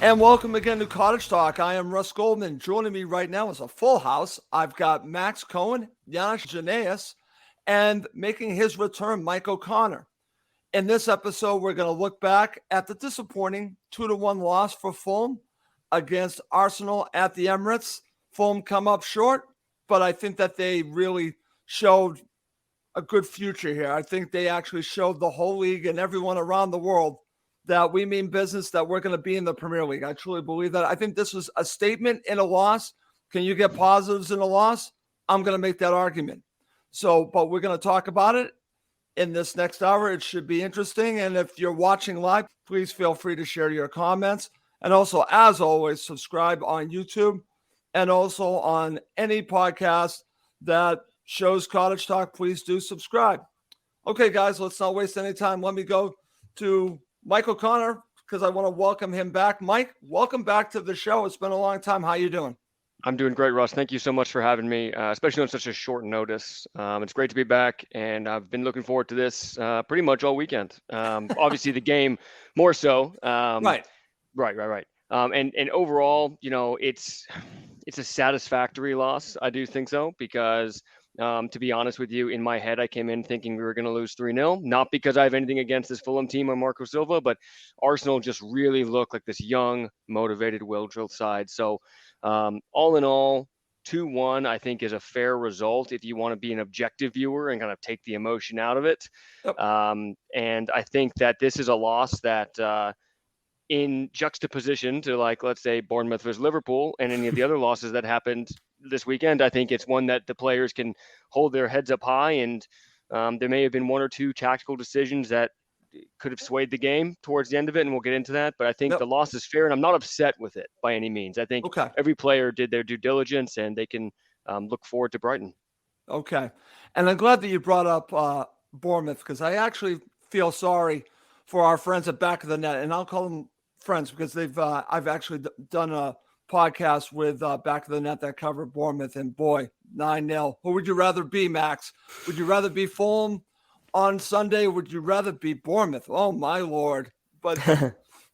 And welcome again to Cottage Talk. I am Russ Goldman. Joining me right now is a full house. I've got Max Cohen, Giannis Janaeus, and making his return, Mike O'Connor. In this episode, we're going to look back at the disappointing 2-1 loss for Fulham against Arsenal at the Emirates. Fulham come up short, but I think that they really showed a good future here. I think they actually showed the whole league and everyone around the world that we mean business, that we're going to be in the Premier League. I truly believe that. I think this was a statement in a loss. Can you get positives in a loss? I'm going to make that argument. But we're going to talk about it in this next hour. It should be interesting. And if you're watching live, please feel free to share your comments. And also, as always, subscribe on YouTube and also on any podcast that shows Cottage Talk. Please do subscribe. Okay, guys, let's not waste any time. Let me go to Mike O'Connor, because I want to welcome him back. Mike, welcome back to the show. It's been a long time. How you doing? I'm doing great, Russ. Thank you so much for having me, especially on such a short notice. It's great to be back, and I've been looking forward to this pretty much all weekend. Obviously, the game more so. Right. And overall, it's a satisfactory loss. I do think so, because to be honest with you, in my head, I came in thinking we were going to lose 3-0, not because I have anything against this Fulham team or Marco Silva, but Arsenal just really looked like this young, motivated, well-drilled side. So all in all, 2-1, I think, is a fair result if you want to be an objective viewer and kind of take the emotion out of it. Yep. And I think that this is a loss that in juxtaposition to, like, let's say Bournemouth versus Liverpool and any of the other losses that happened this weekend, I think it's one that the players can hold their heads up high. And there may have been one or two tactical decisions that could have swayed the game towards the end of it, and we'll get into that. But I think the loss is fair, and I'm not upset with it by any means. I think every player did their due diligence, and they can look forward to Brighton. Okay. And I'm glad that you brought up Bournemouth, because I actually feel sorry for our friends at Back of the Net, and I'll call them friends because I've actually done a podcast with Back of the Net that covered Bournemouth, and boy, 9-0. Who would you rather be, Max? Would you rather be Fulham on Sunday? Would you rather be Bournemouth? Oh, my Lord. But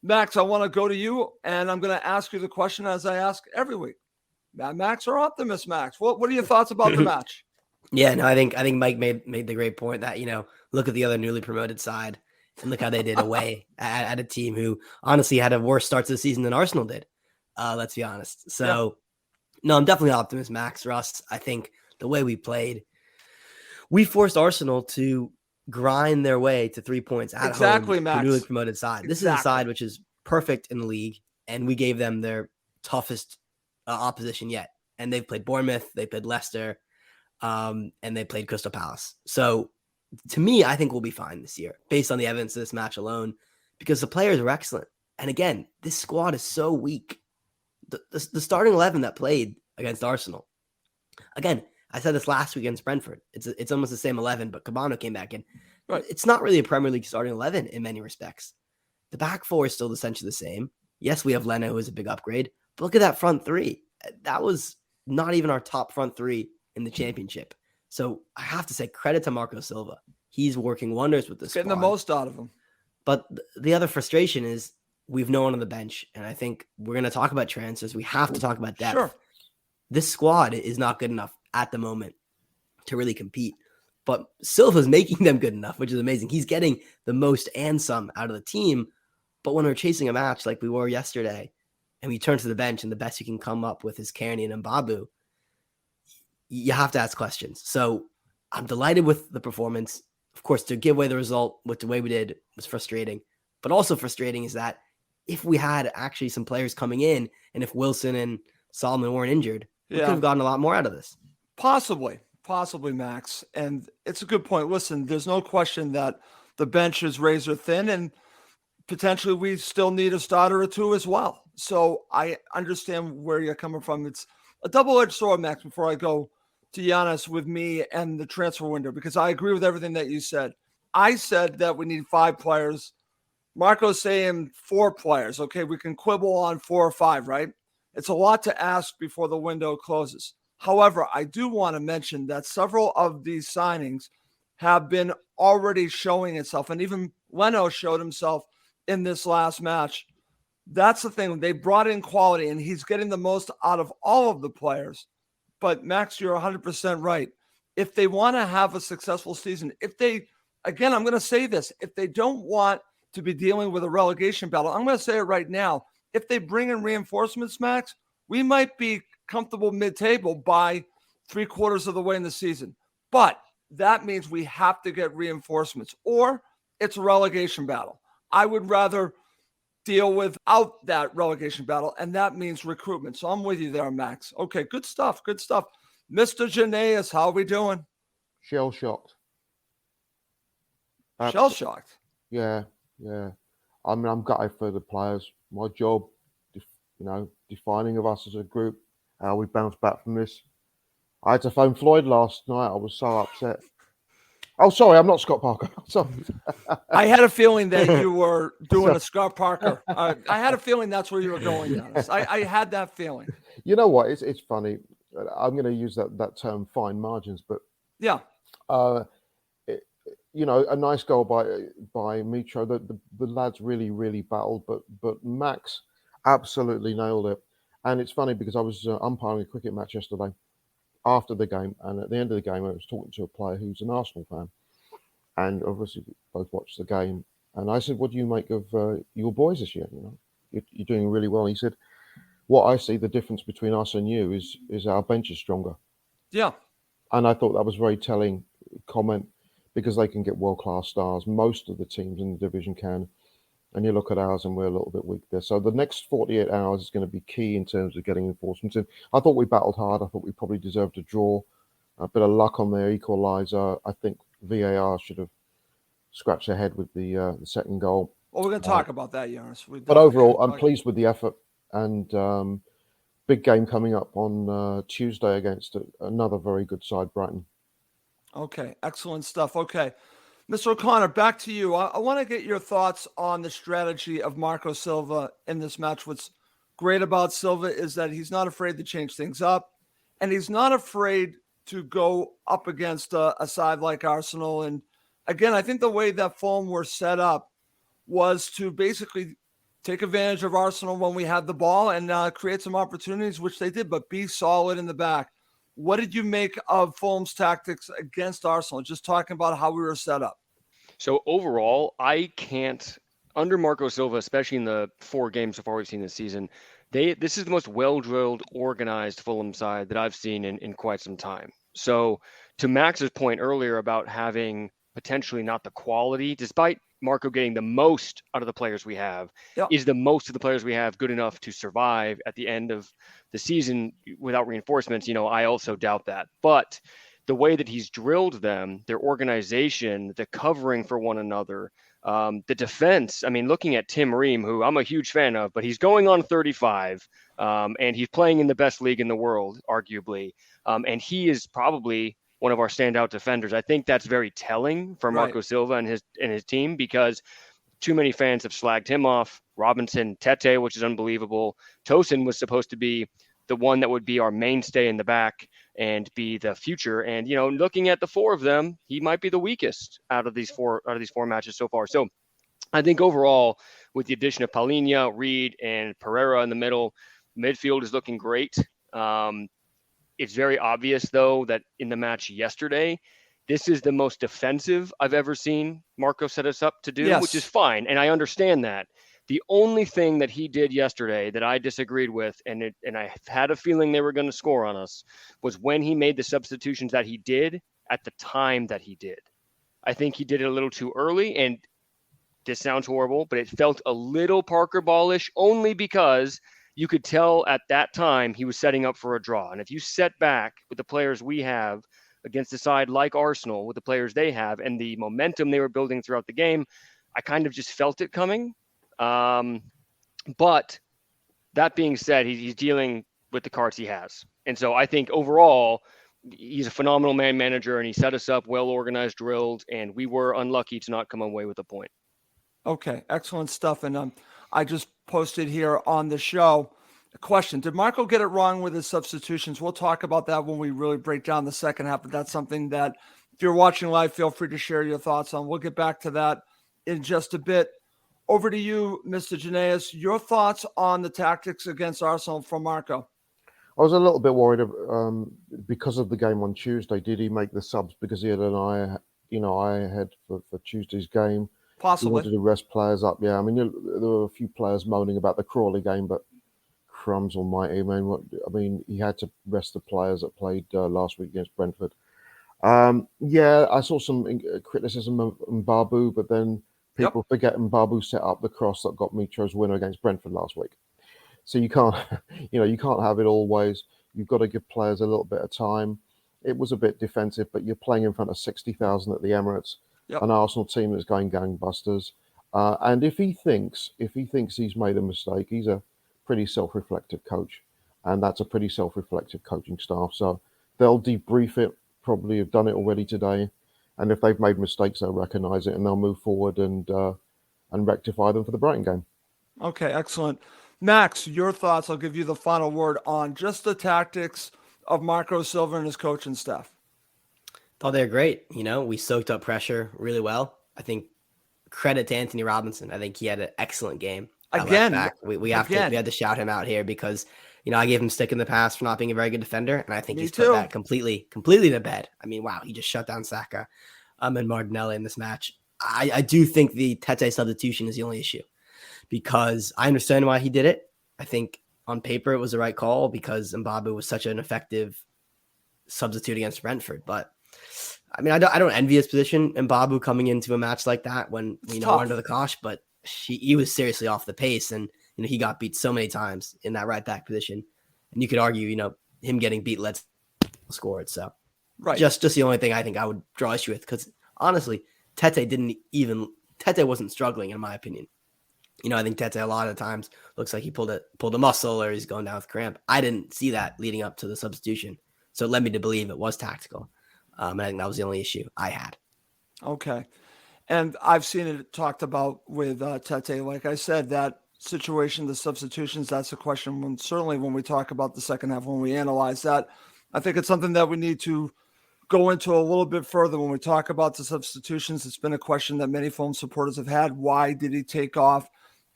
Max, I want to go to you, and I'm going to ask you the question as I ask every week. Mad Max or Optimist Max? What are your thoughts about the match? Yeah, no, I think Mike made the great point that, look at the other newly promoted side and look how they did away at a team who honestly had a worse start to the season than Arsenal did. Let's be honest. So, no, I'm definitely Optimist Max, Russ. I think the way we played, we forced Arsenal to grind their way to 3 points at home, Max. The newly promoted side. This is a side which is perfect in the league, and we gave them their toughest opposition yet. And they've played Bournemouth, they played Leicester, and they played Crystal Palace. So, to me, I think we'll be fine this year, based on the evidence of this match alone, because the players are excellent. And again, this squad is so weak. The starting 11 that played against Arsenal, again, I said this last week against Brentford. It's almost the same 11, but Cabano came back in. Right. It's not really a Premier League starting 11 in many respects. The back four is still essentially the same. Yes, we have Leno, who is a big upgrade, but look at that front three. That was not even our top front three in the championship. So I have to say credit to Marco Silva. He's working wonders with this squad. Getting the most out of him. But the other frustration is we've no one on the bench, and I think we're going to talk about transfers. We have to talk about depth. Sure. This squad is not good enough at the moment to really compete, but Silva's making them good enough, which is amazing. He's getting the most and some out of the team, but when we're chasing a match like we were yesterday, and we turn to the bench and the best you can come up with is Kearney and Mbabu, you have to ask questions. So I'm delighted with the performance. Of course, to give away the result with the way we did was frustrating, but also frustrating is that if we had actually some players coming in, and if Wilson and Solomon weren't injured, we could have gotten a lot more out of this. Possibly, Max. And it's a good point. Listen, there's no question that the bench is razor thin, and potentially we still need a starter or two as well. So I understand where you're coming from. It's a double-edged sword, Max, before I go to Giannis with me and the transfer window, because I agree with everything that you said. I said that we need 5 players. Marco's saying 4 players. Okay, we can quibble on 4 or 5, right? It's a lot to ask before the window closes. However, I do want to mention that several of these signings have been already showing itself, and even Leno showed himself in this last match That's the thing. They brought in quality, and he's getting the most out of all of the players. But Max, you're 100% right. If they want to have a successful season, again, I'm going to say this, if they don't want to be dealing with a relegation battle, I'm going to say it right now. If they bring in reinforcements, Max, we might be comfortable mid-table by 3/4 of the way in the season. But that means we have to get reinforcements, or it's a relegation battle. I would rather deal without that relegation battle, and that means recruitment. So I'm with you there, Max. Okay, good stuff. Good stuff. Mr. Janaeus, how are we doing? Shell-shocked. Shell-shocked? Yeah. I mean, I'm gutted for the players. My job, defining of us as a group, how we bounce back from this. I had to phone Floyd last night. I was so upset. Oh, sorry, I'm not Scott Parker. Sorry. I had a feeling that you were doing a Scott Parker. I had a feeling that's where you were going, Giannis. I had that feeling. You know what? It's funny. I'm going to use that term, fine margins, but yeah, a nice goal by Mitro. The lads really battled, but Max absolutely nailed it. And it's funny because I was umpiring a cricket match yesterday after the game, and at the end of the game, I was talking to a player who's an Arsenal fan, and obviously we both watched the game. And I said, "What do you make of your boys this year? You're doing really well." And he said, "What I see the difference between us and you is our bench is stronger." Yeah, and I thought that was a very telling comment because they can get world-class stars. Most of the teams in the division can. And you look at ours and we're a little bit weak there. So the next 48 hours is going to be key in terms of getting enforcements in. I thought we battled hard. I thought we probably deserved a draw. A bit of luck on their equalizer. I think VAR should have scratched their head with the second goal. Well, we're going to talk about that, Giannis. But overall, I'm pleased with the effort. And big game coming up on Tuesday against another very good side, Brighton. Okay, excellent stuff. Okay. Mr. O'Connor, back to you. I want to get your thoughts on the strategy of Marco Silva in this match. What's great about Silva is that he's not afraid to change things up, and he's not afraid to go up against a side like Arsenal. And again, I think the way that Fulham were set up was to basically take advantage of Arsenal when we had the ball and create some opportunities, which they did, but be solid in the back. What did you make of Fulham's tactics against Arsenal? Just talking about how we were set up. So overall, I can't, under Marco Silva, especially in the 4 games so far we've seen this season, this is the most well-drilled, organized Fulham side that I've seen in quite some time. So to Max's point earlier about having potentially not the quality, despite Marco getting the most out of the players we have, is the most of the players we have good enough to survive at the end of the season without reinforcements? I also doubt that. But the way that he's drilled them, their organization, the covering for one another, the defense. I mean, looking at Tim Ream, who I'm a huge fan of, but he's going on 35, and he's playing in the best league in the world, arguably. And he is probably one of our standout defenders. I think that's very telling for Marco Silva and his team, because too many fans have slagged him off. Robinson, Tete, which is unbelievable. Tosin was supposed to be the one that would be our mainstay in the back and be the future. And, looking at the 4 of them, he might be the weakest out of these four matches so far. So I think overall, with the addition of Palhinha, Reed, and Pereira in the middle, midfield is looking great. It's very obvious, though, that in the match yesterday, this is the most defensive I've ever seen Marco set us up to do, which is fine. And I understand that. The only thing that he did yesterday that I disagreed with, and I had a feeling they were going to score on us, was when he made the substitutions that he did at the time that he did. I think he did it a little too early, and this sounds horrible, but it felt a little Parker Ballish, only because you could tell at that time he was setting up for a draw. And if you set back with the players we have against a side like Arsenal, with the players they have and the momentum they were building throughout the game, I kind of just felt it coming. But that being said, he's dealing with the cards he has. And so I think overall, he's a phenomenal man manager, and he set us up well organized, drilled, and we were unlucky to not come away with a point. Okay, excellent stuff. And I just posted here on the show a question. Did Marco get it wrong with his substitutions? We'll talk about that when we really break down the second half, but that's something that if you're watching live, feel free to share your thoughts on. We'll get back to that in just a bit. over to you, Mr. Janaeus. Your thoughts on the tactics against Arsenal from Marco? I was a little bit worried because of the game on Tuesday. Did he make the subs because he had an eye ahead for Tuesday's game? Possibly. He wanted to rest players up. Yeah, I mean, there were a few players moaning about the Crawley game, but crumbs almighty, man. I mean, he had to rest the players that played last week against Brentford. Yeah, I saw some criticism of Mbabu, but then people forget Mbabu set up the cross that got Mitro's winner against Brentford last week. So you can't, you can't have it always. You've got to give players a little bit of time. It was a bit defensive, but you're playing in front of 60,000 at the Emirates, an Arsenal team that's going gangbusters. And if he thinks he's made a mistake, he's a pretty self-reflective coach, and that's a pretty self-reflective coaching staff. So they'll debrief it. Probably have done it already today, and if they've made mistakes, they'll recognise it and they'll move forward and rectify them for the Brighton game. Okay, excellent. Max, your thoughts. I'll give you the final word on just the tactics of Marco Silva and his coaching staff. Thought they were great. We soaked up pressure really well. I think credit to Anthony Robinson. I think he had an excellent game. Again, we had to shout him out here because I gave him stick in the past for not being a very good defender, and I think he's put that completely to bed. I mean, wow, he just shut down Saka and Martinelli in this match. I do think the Tete substitution is the only issue because I understand why he did it. I think on paper it was the right call because Mbabu was such an effective substitute against Brentford. But I mean, I don't envy his position, Mbabu coming into a match like that when we're under the cosh, but he was seriously off the pace, and he got beat so many times in that right back position, and you could argue, him getting beat lets score it. So, just the only thing I think I would draw issue with, because honestly, Tete wasn't struggling in my opinion. I think Tete a lot of times looks like he pulled a muscle or he's going down with cramp. I didn't see that leading up to the substitution, so it led me to believe it was tactical. And I think that was the only issue I had. Okay. And I've seen it talked about with Tete. Like I said, that situation, the substitutions, that's a question certainly when we talk about the second half, when we analyze that. I think it's something that we need to go into a little bit further when we talk about the substitutions. It's been a question that many Fulham supporters have had. Why did he take off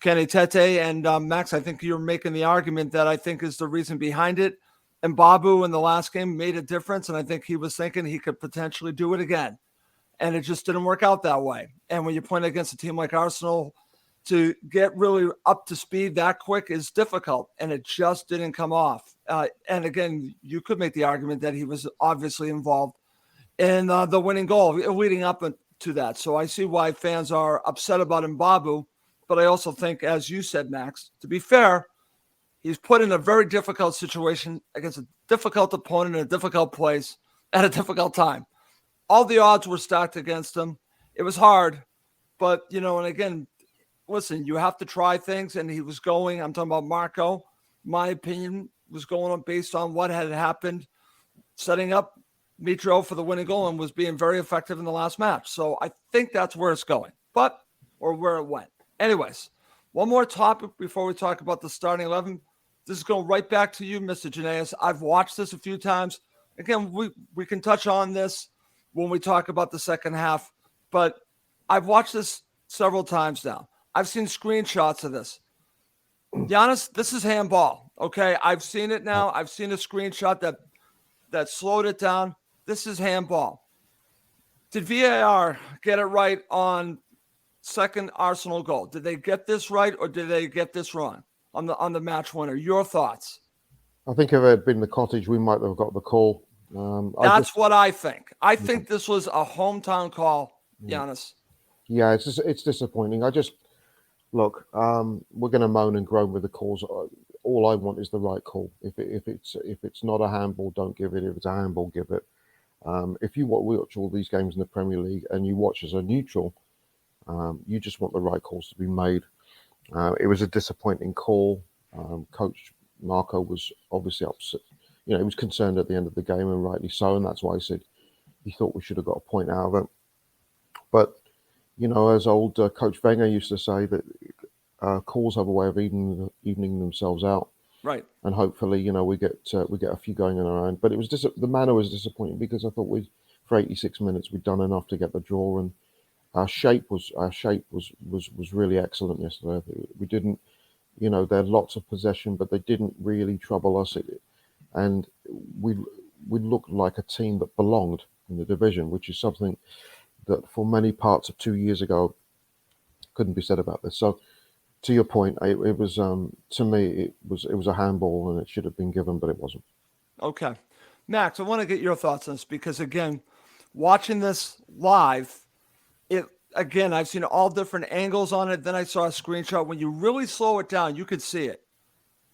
Kenny Tete? And Max, I think you're making the argument that I think is the reason behind it. And Babu in the last game made a difference, and I think he was thinking he could potentially do it again. And it just didn't work out that way. And when you're playing against a team like Arsenal, to get really up to speed that quick is difficult, and it just didn't come off. And again, you could make the argument that he was obviously involved in the winning goal leading up to that. So I see why fans are upset about Mbabu, but I also think, as you said, Max, to be fair, he's put in a very difficult situation against a difficult opponent in a difficult place at a difficult time. All the odds were stacked against him. It was hard, but, and again, listen, you have to try things, and he was going, I'm talking about Marco, my opinion, was going on based on what had happened, setting up Mitro for the winning goal and was being very effective in the last match. So I think that's where it's going, or where it went. Anyways, one more topic before we talk about the starting 11. This is going right back to you, Mr. Janaeus. I've watched this a few times. Again, we can touch on this when we talk about the second half, but I've watched this several times now. I've seen screenshots of this. Giannis, this is handball, okay? I've seen it now. I've seen a screenshot that slowed it down. This is handball. Did VAR get it right on second Arsenal goal? Did they get this right, or did they get this wrong on the match winner? Your thoughts? I think if it had been the Cottage, we might have got the call. That's what I think. I think this was a hometown call, Giannis. Yeah, it's disappointing. Look, we're going to moan and groan with the calls. All I want is the right call. If it's not a handball, don't give it. If it's a handball, give it. If you watch all these games in the Premier League and you watch as a neutral, you just want the right calls to be made. It was a disappointing call. Coach Marco was obviously upset. He was concerned at the end of the game, and rightly so, and that's why he said he thought we should have got a point out of it. But, as old Coach Wenger used to say, that calls have a way of evening themselves out. Right. And hopefully, we get a few going on our own. But it was the manner was disappointing because I thought for 86 minutes we'd done enough to get the draw, and our shape was really excellent yesterday. We didn't, they had lots of possession, but they didn't really trouble us. And we looked like a team that belonged in the division, which is something that for many parts of 2 years ago couldn't be said about this. So to your point, it was to me it was a handball and it should have been given, but it wasn't. Okay, Max, I want to get your thoughts on this because again, watching this live, I've seen all different angles on it. Then I saw a screenshot. When you really slow it down, you could see it.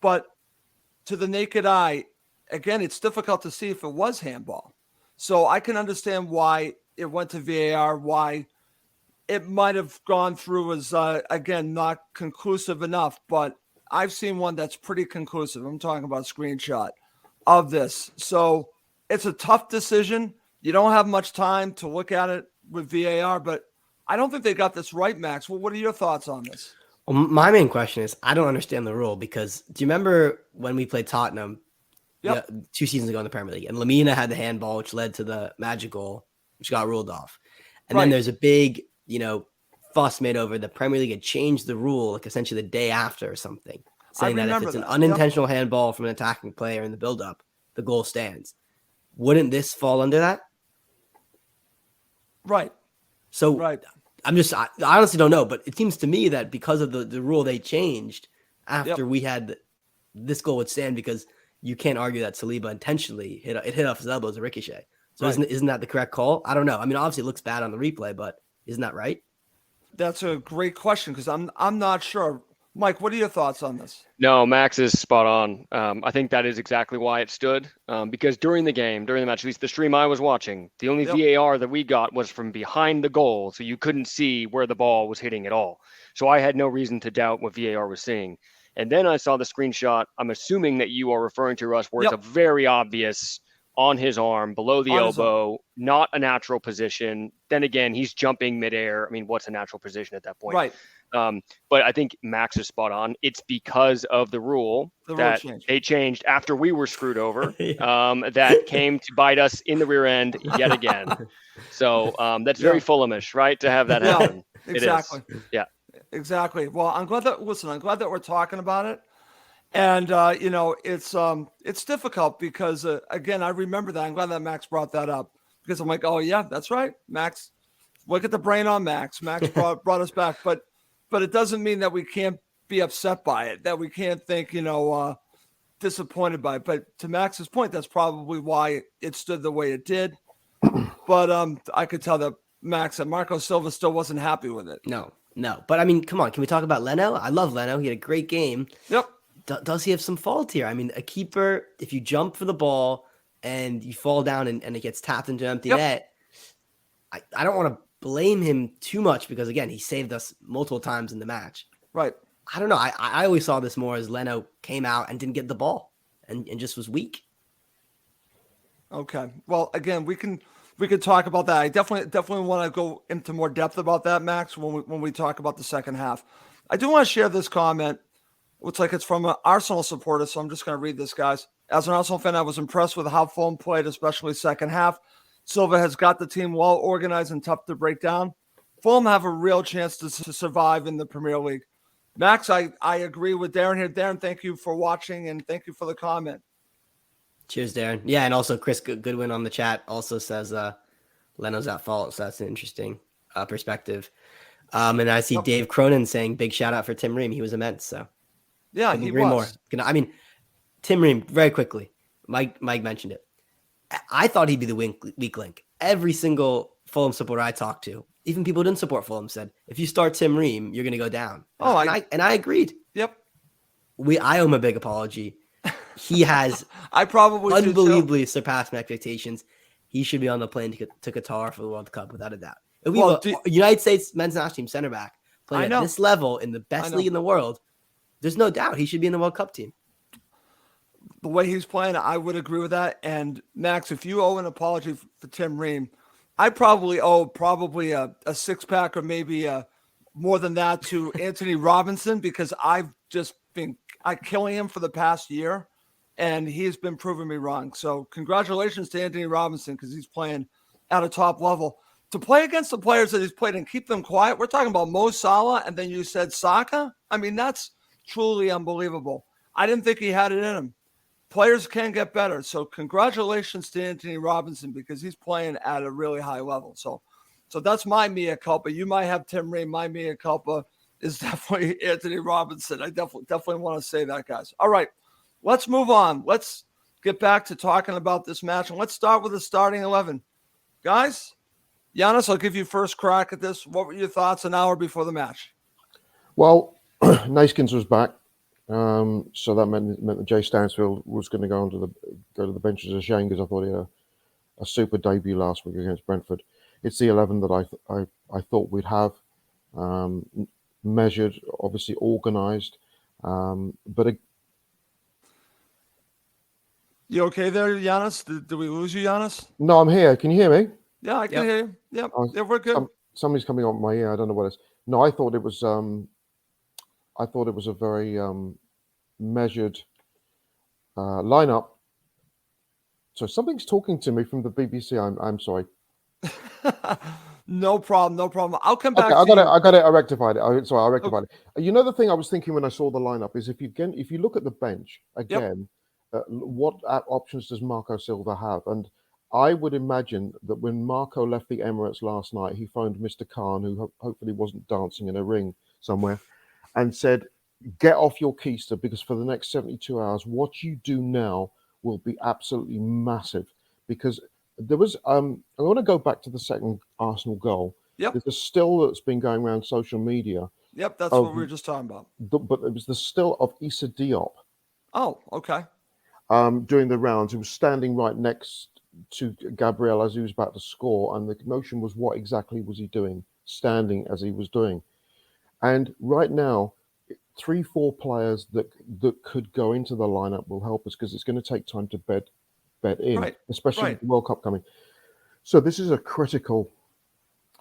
But to the naked eye, again, it's difficult to see if it was handball. So I can understand why it went to VAR, why it might have gone through as, again, not conclusive enough. But I've seen one that's pretty conclusive. I'm talking about a screenshot of this. So it's a tough decision. You don't have much time to look at it with VAR, but I don't think they got this right, Max. Well, what are your thoughts on this? Well, my main question is I don't understand the rule because do you remember when we played Tottenham 2 seasons ago in the Premier League and Lamina had the handball, which led to the magic goal, which got ruled off. And then there's a big, fuss made over the Premier League had changed the rule like essentially the day after or something, saying that if it's an unintentional handball from an attacking player in the build-up, the goal stands. Wouldn't this fall under that? Right. So I honestly don't know, but it seems to me that because of the rule they changed after we had this goal would stand because you can't argue that Saliba intentionally hit off his elbow as a ricochet. So isn't that the correct call? I don't know. I mean, obviously it looks bad on the replay, but isn't that right? That's a great question because I'm not sure. Mike, what are your thoughts on this? No, Max is spot on. I think that is exactly why it stood. Because during the match, at least the stream I was watching, the only VAR that we got was from behind the goal, so you couldn't see where the ball was hitting at all. So I had no reason to doubt what VAR was seeing. And then I saw the screenshot. I'm assuming that you are referring to, Russ, where it's a very obvious on his arm, below the elbow, not a natural position. Then again, he's jumping midair. I mean, what's a natural position at that point? Right. But I think Max is spot on. It's because of the rule that they changed after we were screwed over, that came to bite us in the rear end yet again. So that's very Fulhamish, right, to have that happen. Exactly. It is. Yeah. Exactly. Well, I'm glad that we're talking about it. And, it's difficult because, again, I remember that. I'm glad that Max brought that up because I'm like, oh, yeah, that's right. Max, look at the brain on Max. Max brought us back. But it doesn't mean that we can't be upset by it, that we can't think, disappointed by it. But to Max's point, that's probably why it stood the way it did. But I could tell that Max and Marco Silva still wasn't happy with it. No. But, I mean, come on. Can we talk about Leno? I love Leno. He had a great game. Yep. Does he have some fault here? I mean, a keeper, if you jump for the ball and you fall down and it gets tapped into an empty net, I don't want to blame him too much because, again, he saved us multiple times in the match. Right. I don't know. I always saw this more as Leno came out and didn't get the ball and just was weak. Okay. Well, again, we can talk about that. I definitely want to go into more depth about that, Max, when we talk about the second half. I do want to share this comment. Looks like it's from an Arsenal supporter, so I'm just going to read this, guys. As an Arsenal fan, I was impressed with how Fulham played, especially second half. Silva has got the team well organized and tough to break down. Fulham have a real chance to survive in the Premier League. Max, I agree with Darren here. Darren, thank you for watching, and thank you for the comment. Cheers, Darren. Yeah, and also Chris Goodwin on the chat also says Leno's at fault, so that's an interesting perspective. And I see Dave Cronin saying big shout-out for Tim Ream. He was immense, so. Yeah, he was. I mean, Tim Ream, very quickly, Mike mentioned it. I thought he'd be the weak link. Every single Fulham supporter I talked to, even people who didn't support Fulham, said, if you start Tim Ream, you're going to go down. And I agreed. Yep. I owe him a big apology. He has I probably unbelievably surpassed my expectations. He should be on the plane to Qatar for the World Cup, without a doubt. If we have a United States men's national team center back playing at this level in the best league in the world, there's no doubt he should be in the World Cup team. The way he's playing, I would agree with that. And Max, if you owe an apology for Tim Ream, I probably owe a six-pack or maybe more than that to Anthony Robinson because I've just been killing him for the past year, and he's been proving me wrong. So congratulations to Anthony Robinson because he's playing at a top level. to play against the players that he's played and keep them quiet. We're talking about Mo Salah, and then you said Saka. I mean, that's truly unbelievable. I didn't think he had it in him. Players can get better. So congratulations to Anthony Robinson because he's playing at a really high level. So that's my mea culpa. You might have Tim Ream. My mea culpa is definitely Anthony Robinson. I definitely want to say that, guys. All right, let's move on. Let's get back to talking about this match, and let's start with the starting 11. Guys, Giannis, I'll give you first crack at this. What were your thoughts an hour before the match? Well, Naskins was back, so that meant that Jay Stansfield was going to go to the bench as a shame because I thought he had a super debut last week against Brentford. It's the 11 that I thought we'd have, measured, obviously organised, but. You okay there, Giannis? Did we lose you, Giannis? No, I'm here. Can you hear me? Yeah, I can hear you. Yep. Yeah, we're good. Somebody's coming on my ear. I don't know what it is. No, I thought it was a very measured lineup. So something's talking to me from the BBC. I'm sorry. No problem. I'll come back. Okay, I got it. I rectified it. I rectified it. You know, the thing I was thinking when I saw the lineup is if you look at the bench again, what options does Marco Silva have? And I would imagine that when Marco left the Emirates last night, he phoned Mr. Khan, who hopefully wasn't dancing in a ring somewhere, and said, "Get off your keister because for the next 72 hours, what you do now will be absolutely massive." Because there was, I want to go back to the second Arsenal goal. Yep. There's a still that's been going around social media. Yep, that's what we were just talking about. But it was the still of Issa Diop. Oh, okay. Doing the rounds, he was standing right next to Gabriel as he was about to score, and the notion was, what exactly was he doing, standing as he was doing? And right now, 3-4 players that could go into the lineup will help us because it's going to take time to bed in, especially with the World Cup coming. So this is a critical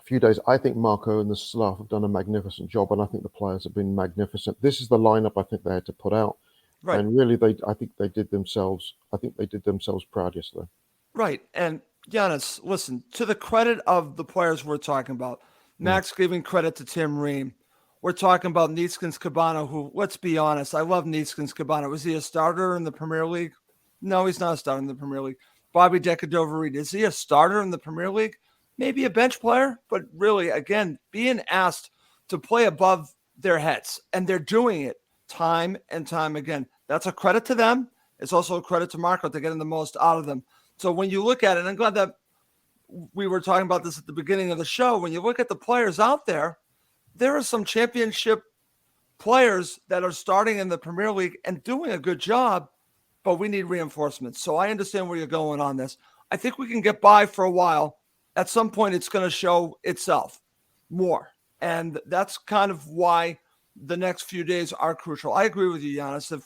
few days. I think Marco and the staff have done a magnificent job, and I think the players have been magnificent. This is the lineup I think they had to put out. Right. And really, I think they did themselves proud yesterday. Right. And Giannis, listen, to the credit of the players we're talking about, Max giving credit to Tim Ream. We're talking about Neeskens Cabana, who, let's be honest, I love Neeskens Cabana. Was he a starter in the Premier League? No, he's not a starter in the Premier League. Bobby Decordova-Reid, is he a starter in the Premier League? Maybe a bench player, but really, again, being asked to play above their heads, and they're doing it time and time again. That's a credit to them. It's also a credit to Marco to getting the most out of them. So when you look at it, and I'm glad that we were talking about this at the beginning of the show, when you look at the players out there, there are some championship players that are starting in the Premier League and doing a good job, but we need reinforcements. So I understand where you're going on this. I think we can get by for a while. At some point, it's going to show itself more. And that's kind of why the next few days are crucial. I agree with you, Giannis.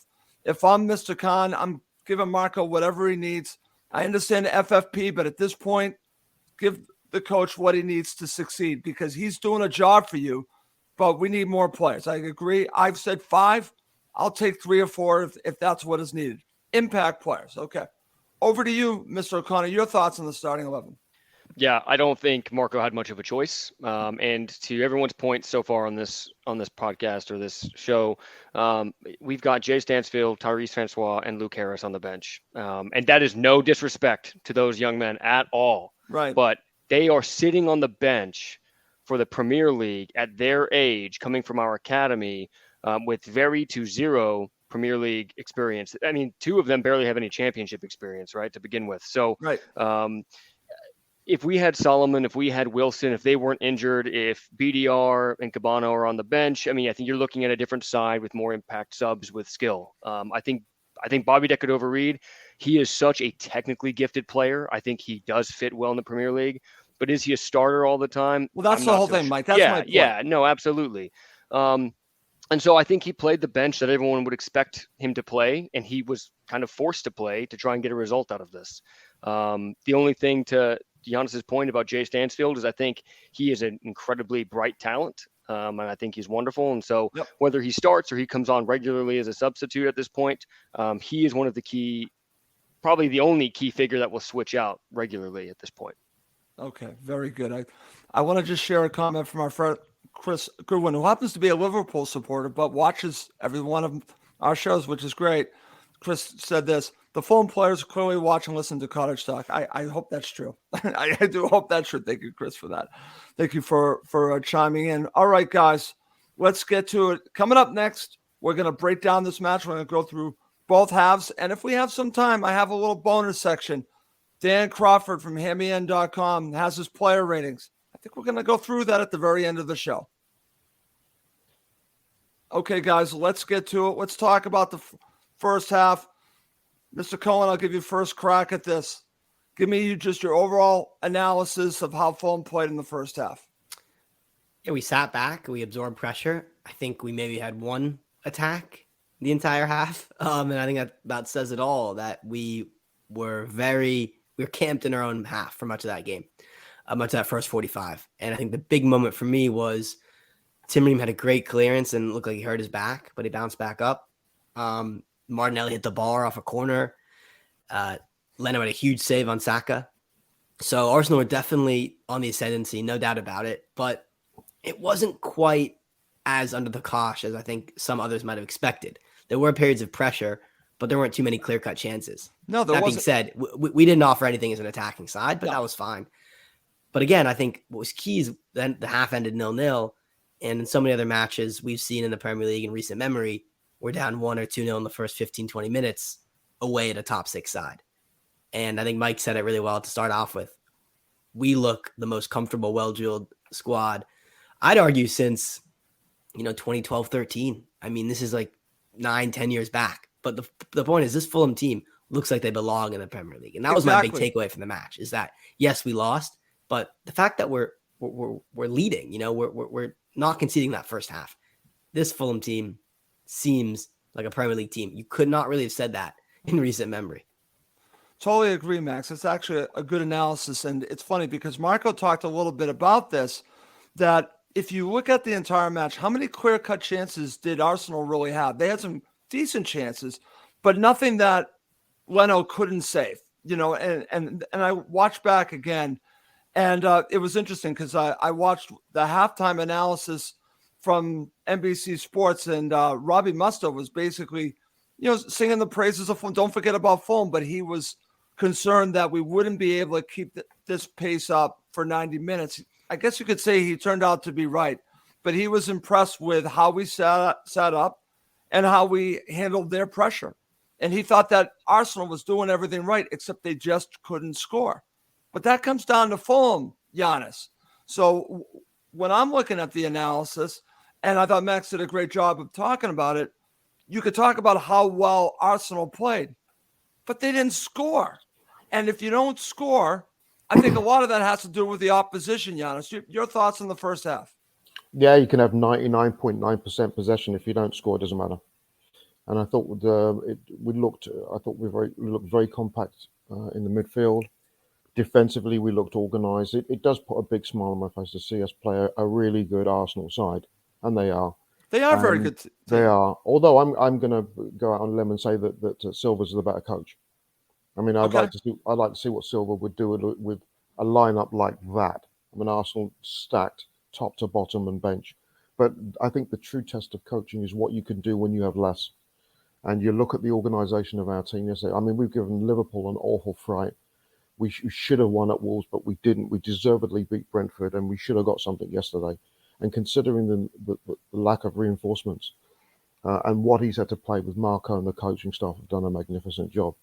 If I'm Mr. Khan, I'm giving Marco whatever he needs. I understand FFP, but at this point, give the coach what he needs to succeed because he's doing a job for you, but we need more players. I agree. I've said 5. I'll take 3 or 4 if that's what is needed. Impact players. Okay. Over to you, Mr. O'Connor. Your thoughts on the starting 11. Yeah, I don't think Marco had much of a choice. And to everyone's point so far on this podcast or this show, we've got Jay Stansfield, Tyrese Francois, and Luke Harris on the bench. And that is no disrespect to those young men at all. Right. But they are sitting on the bench for the Premier League at their age, coming from our academy, with very to zero Premier League experience. I mean, 2 of them barely have any championship experience, right, to begin with. So, right. If we had Solomon, if we had Wilson, if they weren't injured, if BDR and Cabana are on the bench, I mean, I think you're looking at a different side with more impact subs with skill. I think Bobby Decordova-Reid, he is such a technically gifted player. I think he does fit well in the Premier League, but is he a starter all the time? Well, that's the whole thing, Mike. That's my point. Yeah, no, absolutely. And so I think he played the bench that everyone would expect him to play, and he was kind of forced to play to try and get a result out of this. The only thing to Giannis's point about Jay Stansfield is I think he is an incredibly bright talent, and I think he's wonderful. And so whether he starts or he comes on regularly as a substitute at this point, he is one of the key, probably the only key figure that will switch out regularly at this point. Okay, very good. I want to just share a comment from our friend Chris Goodwin, who happens to be a Liverpool supporter, but watches every one of our shows, which is great. Chris said this: the Fulham players clearly watch and listen to Cottage Talk. I hope that's true. I do hope that's true. Thank you, Chris, for that. Thank you for chiming in. All right, guys, let's get to it. Coming up next, we're going to break down this match. We're going to go through both halves, and if we have some time, I have a little bonus section. Dan Crawford from HammyN.com has his player ratings. I think we're going to go through that at the very end of the show. Okay, guys, let's get to it. Let's talk about the first half. Mr. Cohen, I'll give you first crack at this. Give me just your overall analysis of how Fulham played in the first half. Yeah, we sat back. We absorbed pressure. I think we maybe had one attack the entire half. And I think that says it all, that we were camped in our own half for much of that game, much of that first 45. And I think the big moment for me was Tim Ream had a great clearance and looked like he hurt his back, but he bounced back up. Martinelli hit the bar off a corner. Leno had a huge save on Saka. So Arsenal were definitely on the ascendancy, no doubt about it. But it wasn't quite as under the cosh as I think some others might have expected. There were periods of pressure, but there weren't too many clear-cut chances. No, that being said, we didn't offer anything as an attacking side, but that was fine. But again, I think what was key is then the half ended 0-0. And in so many other matches we've seen in the Premier League in recent memory, we're down 1 or 2-0 in the first 15, 20 minutes away at a top 6 side. And I think Mike said it really well to start off with. We look the most comfortable, well-drilled squad, I'd argue, since 2012, 13. I mean, this is like 9-10 years back. But the point is, this Fulham team looks like they belong in the Premier League. And that was my big takeaway from the match, is that, yes, we lost, but the fact that we're leading, we're not conceding that first half. This Fulham team seems like a Premier League team. You could not really have said that in recent memory. Totally agree, Max. It's actually a good analysis. And it's funny because Marco talked a little bit about this, that if you look at the entire match, how many clear-cut chances did Arsenal really have? They had some decent chances, but nothing that Leno couldn't save, and I watched back again, and it was interesting because I watched the halftime analysis from NBC Sports, and Robbie Musto was basically, singing the praises of Fulham. Don't forget about Fulham, but he was concerned that we wouldn't be able to keep this pace up for 90 minutes. I guess you could say he turned out to be right, but he was impressed with how we sat up and how we handled their pressure. And he thought that Arsenal was doing everything right, except they just couldn't score. But that comes down to Fulham, Giannis. So when I'm looking at the analysis, and I thought Max did a great job of talking about it, you could talk about how well Arsenal played, but they didn't score. And if you don't score, I think a lot of that has to do with the opposition, Giannis. Your thoughts on the first half? Yeah, you can have 99.9% possession. If you don't score, it doesn't matter. And I thought we looked very compact in the midfield. Defensively, we looked organised. It does put a big smile on my face to see us play a really good Arsenal side, and they are. They are very good. They are. Although I'm going to go out on a limb and say that Silva's the better coach. I mean, I'd like to see what Silva would do with a lineup like that. I mean, Arsenal stacked top to bottom and bench. But I think the true test of coaching is what you can do when you have less. And you look at the organisation of our team yesterday. I mean, we've given Liverpool an awful fright. We should have won at Wolves, but we didn't. We deservedly beat Brentford, and we should have got something yesterday. And considering the lack of reinforcements and what he's had to play with, Marco and the coaching staff have done a magnificent job.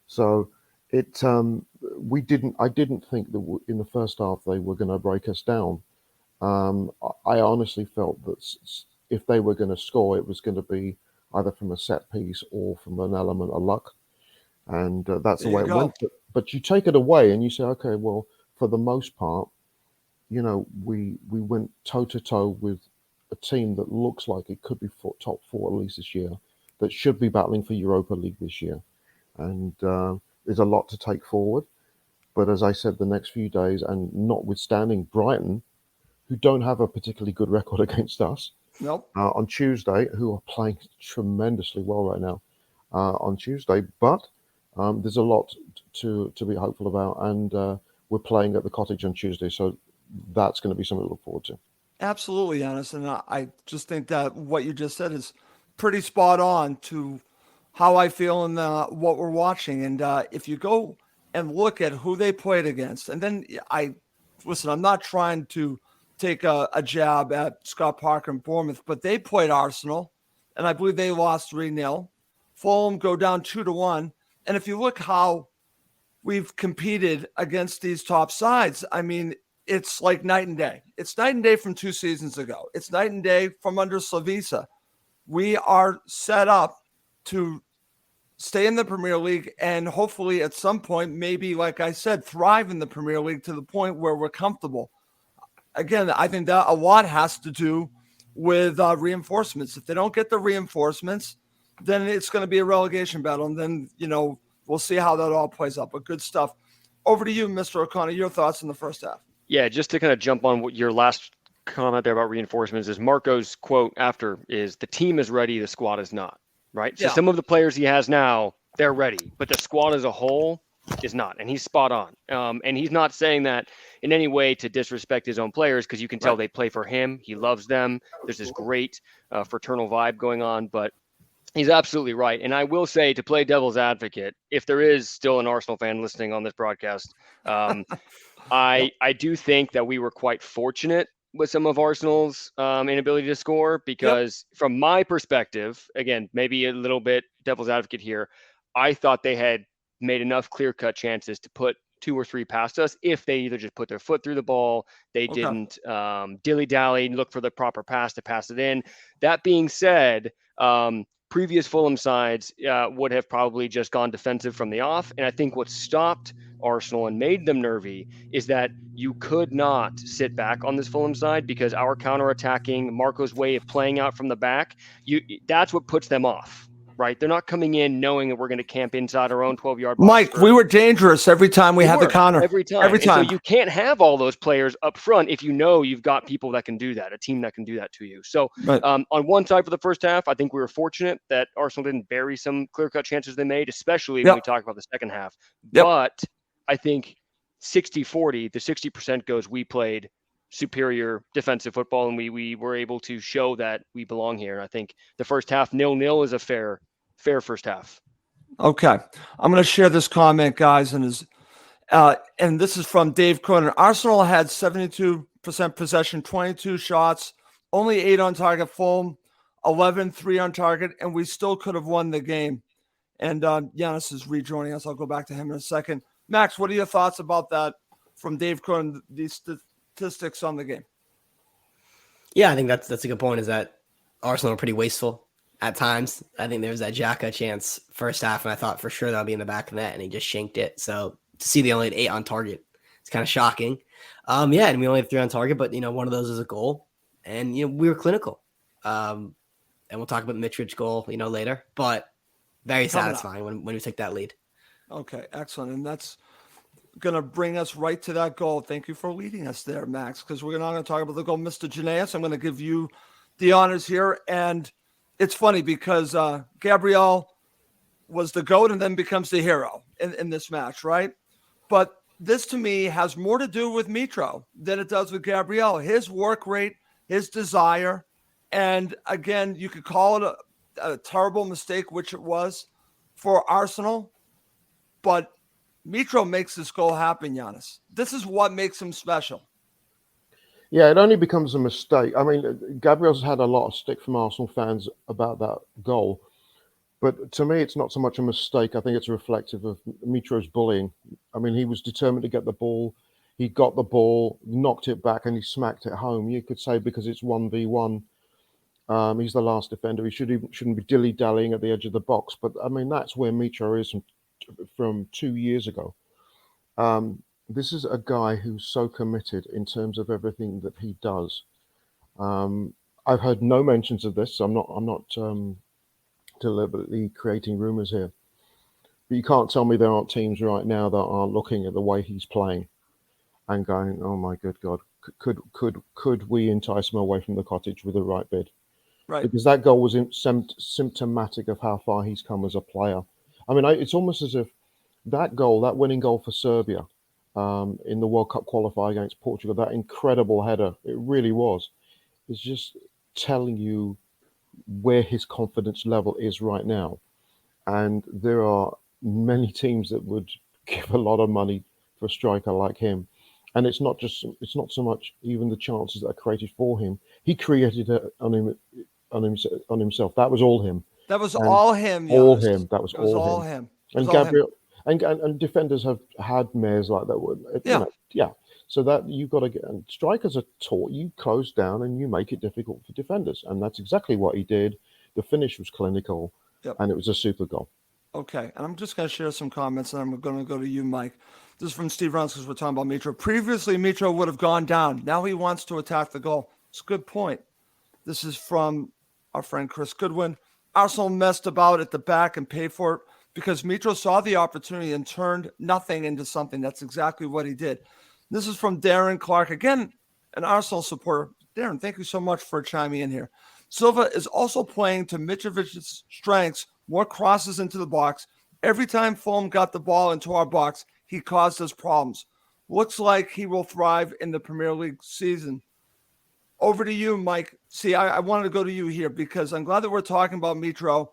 So I didn't think that in the first half they were going to break us down. I honestly felt that if they were going to score, it was going to be either from a set piece or from an element of luck. And that's the way it went. But you take it away and you say, okay, well, for the most part, we went toe-to-toe with a team that looks like it could be top 4 at least this year, that should be battling for Europa League this year. And there's a lot to take forward. But as I said, the next few days, and notwithstanding Brighton, who don't have a particularly good record against us, Nope. On Tuesday, who are playing tremendously well right now on Tuesday, but there's a lot to be hopeful about, and we're playing at the Cottage on Tuesday. So that's going to be something to look forward to. Absolutely, Giannis. And I just think that what you just said is pretty spot on to how I feel and what we're watching. And if you go and look at who they played against, and then I'm not trying to take a jab at Scott Parker and Bournemouth, but they played Arsenal, and I believe they lost 3-0. Fulham go down 2-1. And if you look how we've competed against these top sides, I mean, it's like night and day. It's night and day from 2 seasons ago. It's night and day from under Slavisa. We are set up to stay in the Premier League and hopefully at some point, maybe, like I said, thrive in the Premier League to the point where we're comfortable. Again, I think that a lot has to do with reinforcements. If they don't get the reinforcements, then it's going to be a relegation battle. And then, we'll see how that all plays out. But good stuff. Over to you, Mr. O'Connor. Your thoughts in the first half. Yeah, just to kind of jump on what your last comment there about reinforcements is Marco's quote after is the team is ready, the squad is not, right? So some of the players he has now, they're ready, but the squad as a whole is not. And he's spot on. And he's not saying that in any way to disrespect his own players, because you can tell they play for him. He loves them. There's this great fraternal vibe going on, but he's absolutely right. And I will say, to play devil's advocate, if there is still an Arsenal fan listening on this broadcast, I do think that we were quite fortunate with some of Arsenal's inability to score, because from my perspective, again, maybe a little bit devil's advocate here, I thought they had made enough clear-cut chances to put 2 or 3 past us if they either just put their foot through the ball, they didn't dilly-dally and look for the proper pass to pass it in. That being said, previous Fulham sides would have probably just gone defensive from the off. And I think what stopped Arsenal and made them nervy is that you could not sit back on this Fulham side, because our counter-attacking, Marco's way of playing out from the back, that's what puts them off, right? They're not coming in knowing that we're going to camp inside our own 12-yard box. Mike, we were dangerous every time we had the counter. Every time. So you can't have all those players up front if you know you've got people that can do that, a team that can do that to you. So on one side for the first half, I think we were fortunate that Arsenal didn't bury some clear-cut chances they made, especially when we talk about the second half. But I think 60-40, the 60% goes we played superior defensive football, and we were able to show that we belong here. And I think the first half 0-0 is a fair first half. Okay. I'm going to share this comment, guys, and this is from Dave Cronin. Arsenal had 72% possession, 22 shots, only 8 on target. Fulham 11, 3 on target, and we still could have won the game. And Giannis is rejoining us. I'll go back to him in a second. Max, what are your thoughts about that from Dave Cronin, these statistics on the game? Yeah, I think that's a good point, is that Arsenal are pretty wasteful at times. I think there was that Xhaka chance first half, and I thought for sure that'll be in the back of the net, and he just shanked it. So to see they only had 8 on target, it's kind of shocking. And we only had 3 on target, but one of those is a goal, and we were clinical. And we'll talk about Mitrovic's goal, later, but very satisfying when we took that lead. Okay, excellent. And that's going to bring us right to that goal. Thank you for leading us there, Max, because we're not going to talk about the goal. Mr. Janaeus, I'm going to give you the honors here. And it's funny because Gabriel was the GOAT and then becomes the hero in this match, right? But this, to me, has more to do with Mitro than it does with Gabriel. His work rate, his desire, and again, you could call it a terrible mistake, which it was for Arsenal, but Mitro makes this goal happen, Giannis. This is what makes him special. Yeah, it only becomes a mistake. I mean, Gabriel's had a lot of stick from Arsenal fans about that goal. But to me, it's not so much a mistake. I think it's reflective of Mitro's bullying. I mean, he was determined to get the ball. He got the ball, knocked it back, and he smacked it home. You could say because it's 1v1, he's the last defender. He shouldn't be dilly-dallying at the edge of the box. But, I mean, that's where Mitro is from 2 years ago. This is a guy who's so committed in terms of everything that he does. I've heard no mentions of this, so I'm not deliberately creating rumors here. But you can't tell me there aren't teams right now that are looking at the way he's playing and going, "Oh my good God, could we entice him away from the Cottage with the right bid?" Right. Because that goal was symptomatic of how far he's come as a player. I mean, it's almost as if that goal, that winning goal for Serbia, in the World Cup qualifier against Portugal. That incredible header, it really was. It's just telling you where his confidence level is right now. And there are many teams that would give a lot of money for a striker like him. And it's not so much even the chances that are created for him. He created it on himself. That was all him. That was And all him. all Giannis. him. That was It was all all him. him. It was And all Gabriel and defenders have had mares like that. Yeah. Yeah. So that you've got to get, and strikers are taught you close down and you make it difficult for defenders, and that's exactly what he did. The finish was clinical, and it was a super goal. Okay, and I'm just going to share some comments, and I'm going to go to you, Mike. This is from Steve Rounds because we're talking about Mitro. Previously, Mitro would have gone down. Now he wants to attack the goal. It's a good point. This is from our friend Chris Goodwin. Arsenal messed about at the back and paid for it because Mitro saw the opportunity and turned nothing into something. That's exactly what he did. This is from Darren Clark. Again, an Arsenal supporter. Darren, thank you so much for chiming in here. Silva is also playing to Mitrovic's strengths, more crosses into the box. Every time Fulham got the ball into our box, he caused us problems. Looks like he will thrive in the Premier League season. Over to you, Mike. See, I wanted to go to you here because I'm glad that we're talking about Mitro,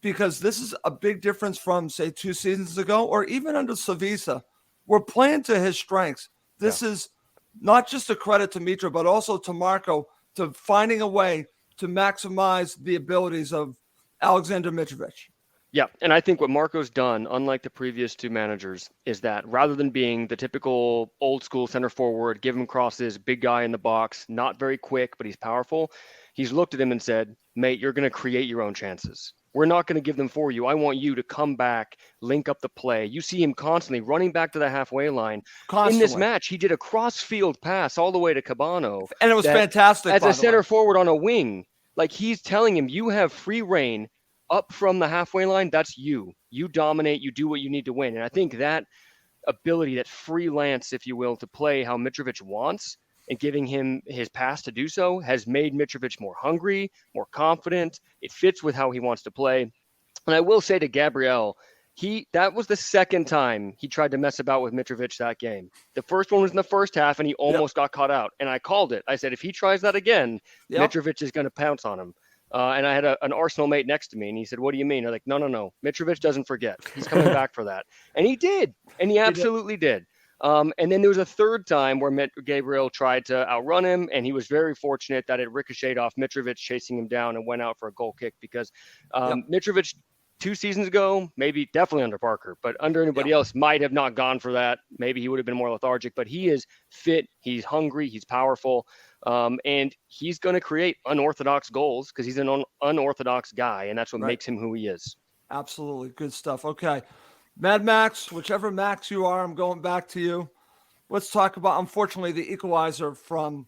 because this is a big difference from, say, 2 seasons ago or even under Savisa. We're playing to his strengths. This is not just a credit to Mitro, but also to Marco, to finding a way to maximize the abilities of Alexander Mitrovic. Yeah, and I think what Marco's done, unlike the previous 2 managers, is that rather than being the typical old school center forward, give him crosses, big guy in the box, not very quick, but he's powerful, he's looked at him and said, mate, you're going to create your own chances. We're not going to give them for you. I want you to come back, link up the play. You see him constantly running back to the halfway line. In this match, he did a cross-field pass all the way to Cabano. And it was fantastic. As a center forward on a wing, like he's telling him, you have free reign up from the halfway line. That's you. You dominate. You do what you need to win. And I think that ability, that freelance, if you will, to play how Mitrovic wants and giving him his pass to do so has made Mitrovic more hungry, more confident. It fits with how he wants to play. And I will say to Gabriel, that was the second time he tried to mess about with Mitrovic that game. The first one was in the first half, and he almost got caught out. And I called it. I said, if he tries that again, Mitrovic is going to pounce on him. And I had an Arsenal mate next to me, and he said, what do you mean? I'm like, no. Mitrovic doesn't forget. He's coming back for that. And he did. And he absolutely did. And then there was a third time where Gabriel tried to outrun him, and he was very fortunate that it ricocheted off Mitrovic chasing him down and went out for a goal kick because Mitrovic 2 seasons ago, definitely under Parker, but under anybody else might have not gone for that. Maybe he would have been more lethargic, but he is fit. He's hungry. He's powerful. And he's going to create unorthodox goals because he's an unorthodox guy, and that's what makes him who he is. Absolutely. Good stuff. Okay. Mad Max, whichever Max you are, I'm going back to you. Let's talk about, unfortunately, the equalizer from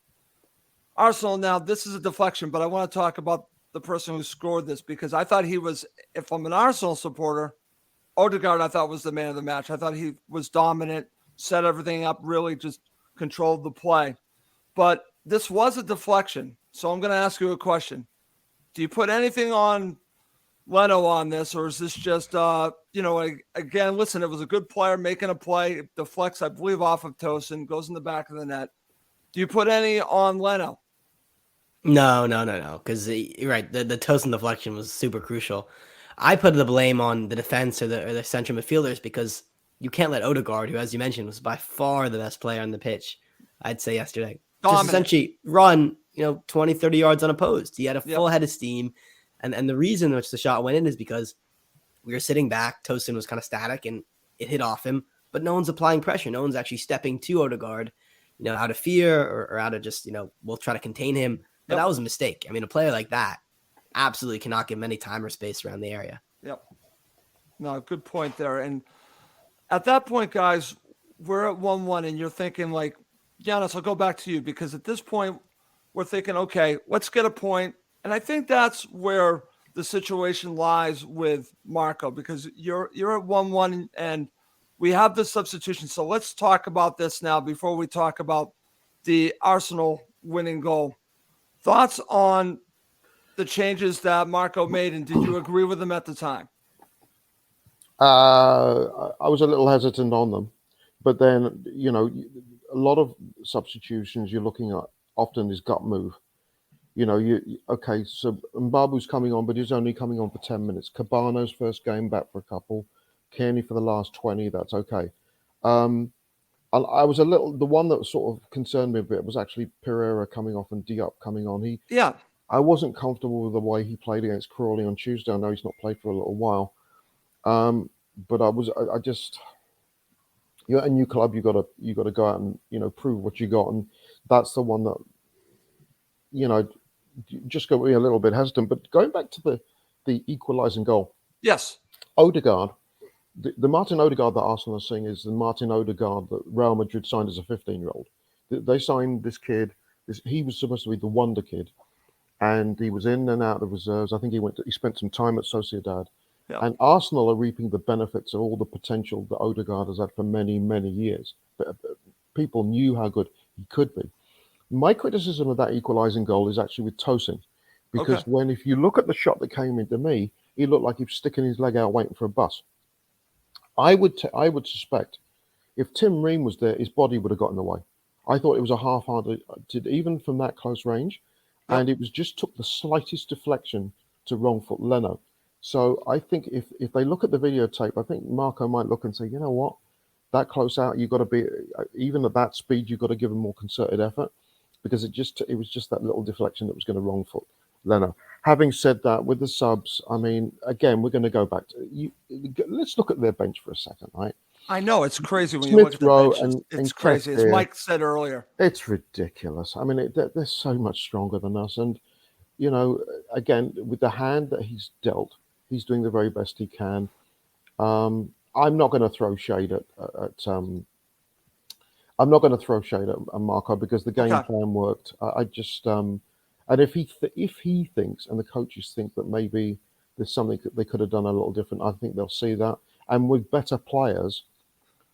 Arsenal. Now, this is a deflection, but I want to talk about the person who scored this because I thought he was, if I'm an Arsenal supporter, Odegaard, I thought was the man of the match. I thought he was dominant, set everything up, really just controlled the play. But this was a deflection. So I'm going to ask you a question. Do you put anything on Leno on this, or is this just, again, listen, it was a good player making a play. It deflects, I believe, off of Tosin, goes in the back of the net. Do you put any on Leno? No. Because you're right, the Tosin deflection was super crucial. I put the blame on the defense or the central midfielders because you can't let Odegaard, who, as you mentioned, was by far the best player on the pitch, I'd say yesterday, just essentially run, 20, 30 yards unopposed. He had a full head of steam. And the reason which the shot went in is because we were sitting back. Tosin was kind of static and it hit off him, but no one's applying pressure. No one's actually stepping to Odegaard, out of fear or out of just, we'll try to contain him. But that was a mistake. I mean, a player like that absolutely cannot give him any time or space around the area. Yep. No, good point there. And at that point, guys, we're at 1-1 and you're thinking like, Giannis, I'll go back to you because at this point we're thinking, okay, let's get a point. And I think that's where the situation lies with Marco because you're at 1-1 and we have the substitution. So let's talk about this now before we talk about the Arsenal winning goal. Thoughts on the changes that Marco made, and did you agree with them at the time? I was a little hesitant on them But then, a lot of substitutions you're looking at often is gut move. Okay, so Mbabu's coming on, but he's only coming on for 10 minutes. Cabano's first game back for a couple. Kearney for the last 20, that's okay. I was the one that sort of concerned me a bit was actually Pereira coming off and Diop coming on. I wasn't comfortable with the way he played against Crawley on Tuesday. I know he's not played for a little while. But I just, you're at a new club, you got to go out and, prove what you got. And that's the one that, just got me a little bit hesitant. But going back to the equalising goal. Yes. Odegaard. The Martin Odegaard that Arsenal are seeing is the Martin Odegaard that Real Madrid signed as a 15-year-old. They signed this kid. He was supposed to be the wonder kid, and he was in and out of reserves. I think he spent some time at Sociedad. Yeah. And Arsenal are reaping the benefits of all the potential that Odegaard has had for many, many years. But people knew how good he could be. My criticism of that equalising goal is actually with Tosin, because if you look at the shot that came into me, he looked like he was sticking his leg out waiting for a bus. I would suspect if Tim Ream was there, his body would have got in the way. I thought it was a half-hearted, even from that close range, and it was just took the slightest deflection to wrong foot Leno. So I think if they look at the videotape, I think Marco might look and say, you know what, that close out, you've got to be, even at that speed, you've got to give a more concerted effort, because it was just that little deflection that was going to wrong foot Leno. Having said that, with the subs, I mean, again, we're going to go back to let's look at their bench for a second, right? I know it's crazy when Smith you look at the Rowe benches. It's and crazy, as Mike said earlier. It's ridiculous. I mean, they're so much stronger than us, and again, with the hand that he's dealt, he's doing the very best he can. I'm not going to throw shade at Marco, because the game plan worked. I just and if he thinks, and the coaches think, that maybe there's something that they could have done a little different, I think they'll see that. And with better players,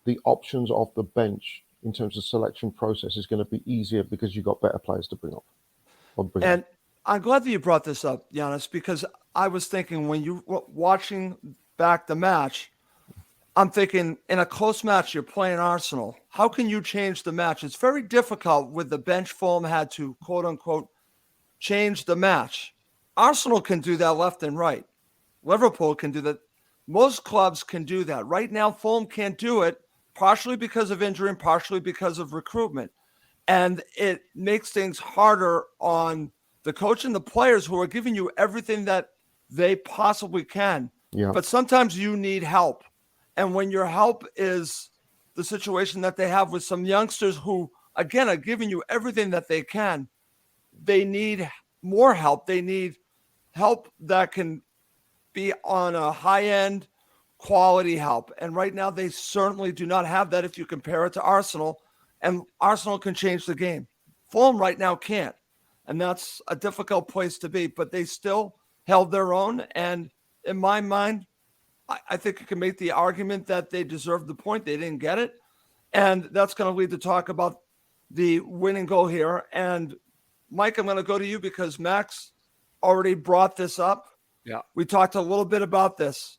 the options off the bench in terms of selection process is going to be easier, because you've got better players to bring up. And I'm glad that you brought this up, Giannis, because I was thinking when you were watching back the match, I'm thinking in a close match, you're playing Arsenal. How can you change the match? It's very difficult with the bench. Fulham had to, quote unquote, change the match. Arsenal can do that left and right. Liverpool can do that. Most clubs can do that. Right now, Fulham can't do it, partially because of injury and partially because of recruitment. And it makes things harder on the coach and the players, who are giving you everything that they possibly can. Yeah. But sometimes you need help. And when your help is the situation that they have with some youngsters who, again, are giving you everything that they can, they need more help. They need help that can be on a high-end quality help. And right now, they certainly do not have that if you compare it to Arsenal. And Arsenal can change the game. Fulham right now can't. And that's a difficult place to be. But they still held their own. And in my mind, I think you can make the argument that they deserved the point. They didn't get it. And that's going to lead to talk about the winning goal here. And Mike, I'm going to go to you because Max already brought this up. Yeah. We talked a little bit about this.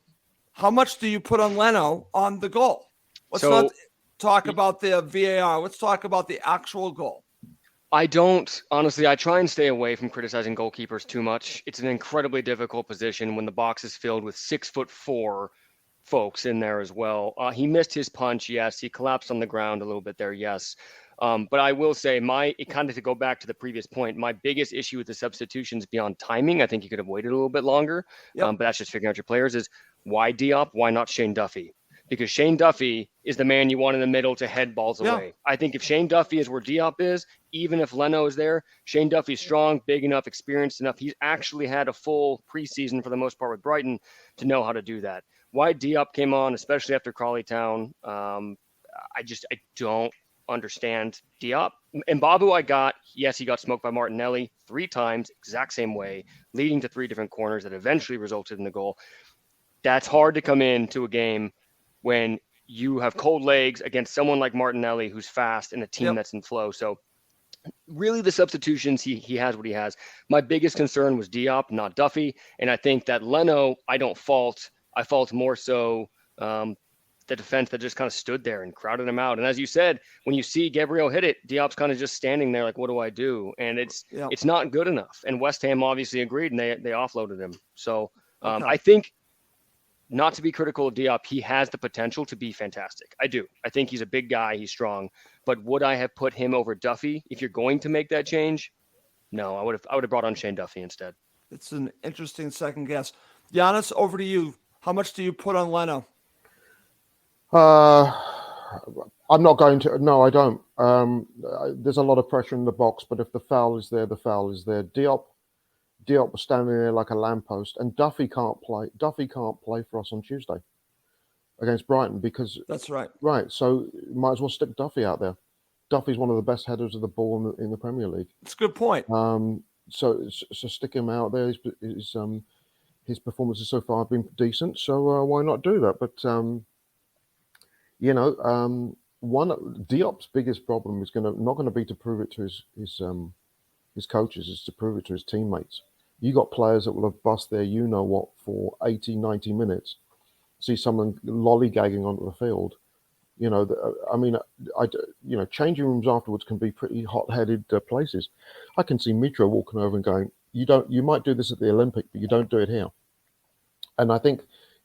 How much do you put on Leno on the goal? Let's not talk about the VAR. Let's talk about the actual goal. I try and stay away from criticizing goalkeepers too much. It's an incredibly difficult position when the box is filled with 6'4" folks in there as well. He missed his punch. Yes. He collapsed on the ground a little bit there. Yes. But I will say to go back to the previous point, my biggest issue with the substitutions beyond timing, I think you could have waited a little bit longer. Yep. But that's just figuring out your players, is why Diop? Why not Shane Duffy? Because Shane Duffy is the man you want in the middle to head balls away. I think if Shane Duffy is where Diop is, even if Leno is there, Shane Duffy's strong, big enough, experienced enough. He's actually had a full preseason for the most part with Brighton to know how to do that. Why Diop came on, especially after Crawley Town, I don't understand Diop. Mbabu he got smoked by Martinelli 3 times, exact same way, leading to 3 different corners that eventually resulted in the goal. That's hard to come into a game when you have cold legs against someone like Martinelli, who's fast, and a team that's in flow. So really the substitutions, he has what he has. My biggest concern was Diop, not Duffy. And I think that Leno, I fault more so the the defense that just kind of stood there and crowded him out. And as you said, when you see Gabriel hit it, Diop's kind of just standing there like, what do I do? And it's not good enough. And West Ham obviously agreed, and they offloaded him. So I think, not to be critical of Diop, he has the potential to be fantastic. I do. I think he's a big guy. He's strong. But would I have put him over Duffy if you're going to make that change? No, I would have brought on Shane Duffy instead. It's an interesting second guess. Giannis, over to you. How much do you put on Leno? I'm not going to. No, I don't. There's a lot of pressure in the box, but if the foul is there, the foul is there. Diop was standing there like a lamppost, and Duffy can't play. Duffy can't play for us on Tuesday against Brighton because that's right. Right, so might as well stick Duffy out there. Duffy's one of the best headers of the ball in the Premier League. That's a good point. So stick him out there. His performances so far have been decent, so why not do that? But Diop's biggest problem is not going to be to prove it to his coaches, is to prove it to his teammates. You got players that will have bust their you-know-what for 80, 90 minutes, see someone lollygagging onto the field. Changing rooms afterwards can be pretty hot-headed places. I can see Mitro walking over and going, you might do this at the Olympic, but you don't do it here. And I think,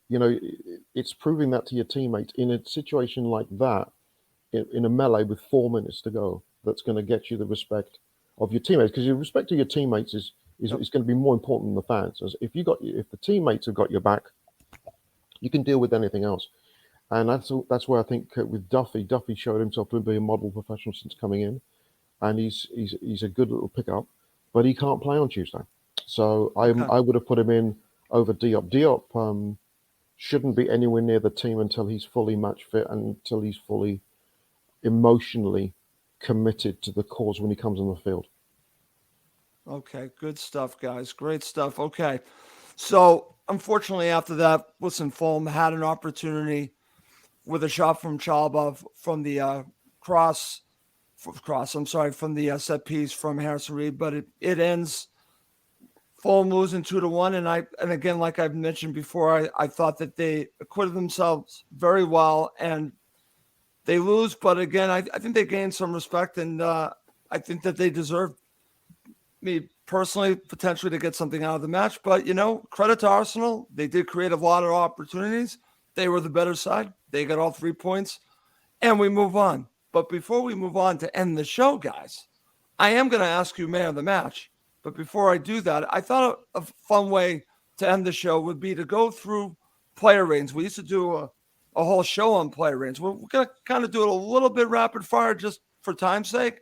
it's proving that to your teammates in a situation like that, in a melee with 4 minutes to go, that's going to get you the respect of your teammates, because your respect to your teammates is going to be more important than the fans. As if the teammates have got your back, you can deal with anything else. And that's where I think with Duffy showed himself to be a model professional since coming in, and he's a good little pickup, but he can't play on Tuesday. So I would have put him in over Diop. Diop shouldn't be anywhere near the team until he's fully match fit and until he's fully emotionally committed to the cause when he comes on the field. Okay, good stuff, guys. Great stuff. Okay, so unfortunately after that, listen, Fulham had an opportunity with a shot from Chalba from the from the set piece from Harrison Reed, but it ends Fulham losing 2-1. And again, like I've mentioned before, I thought that they acquitted themselves very well, and they lose. But again, I think they gained some respect, and I think that they deserve, me personally, potentially to get something out of the match. But, credit to Arsenal. They did create a lot of opportunities. They were the better side. They got all 3 points, and we move on. But before we move on to end the show, guys, I am going to ask you man of the match. But before I do that, I thought a fun way to end the show would be to go through player ratings. We used to do a whole show on player ratings. We're going to kind of do it a little bit rapid fire just for time's sake.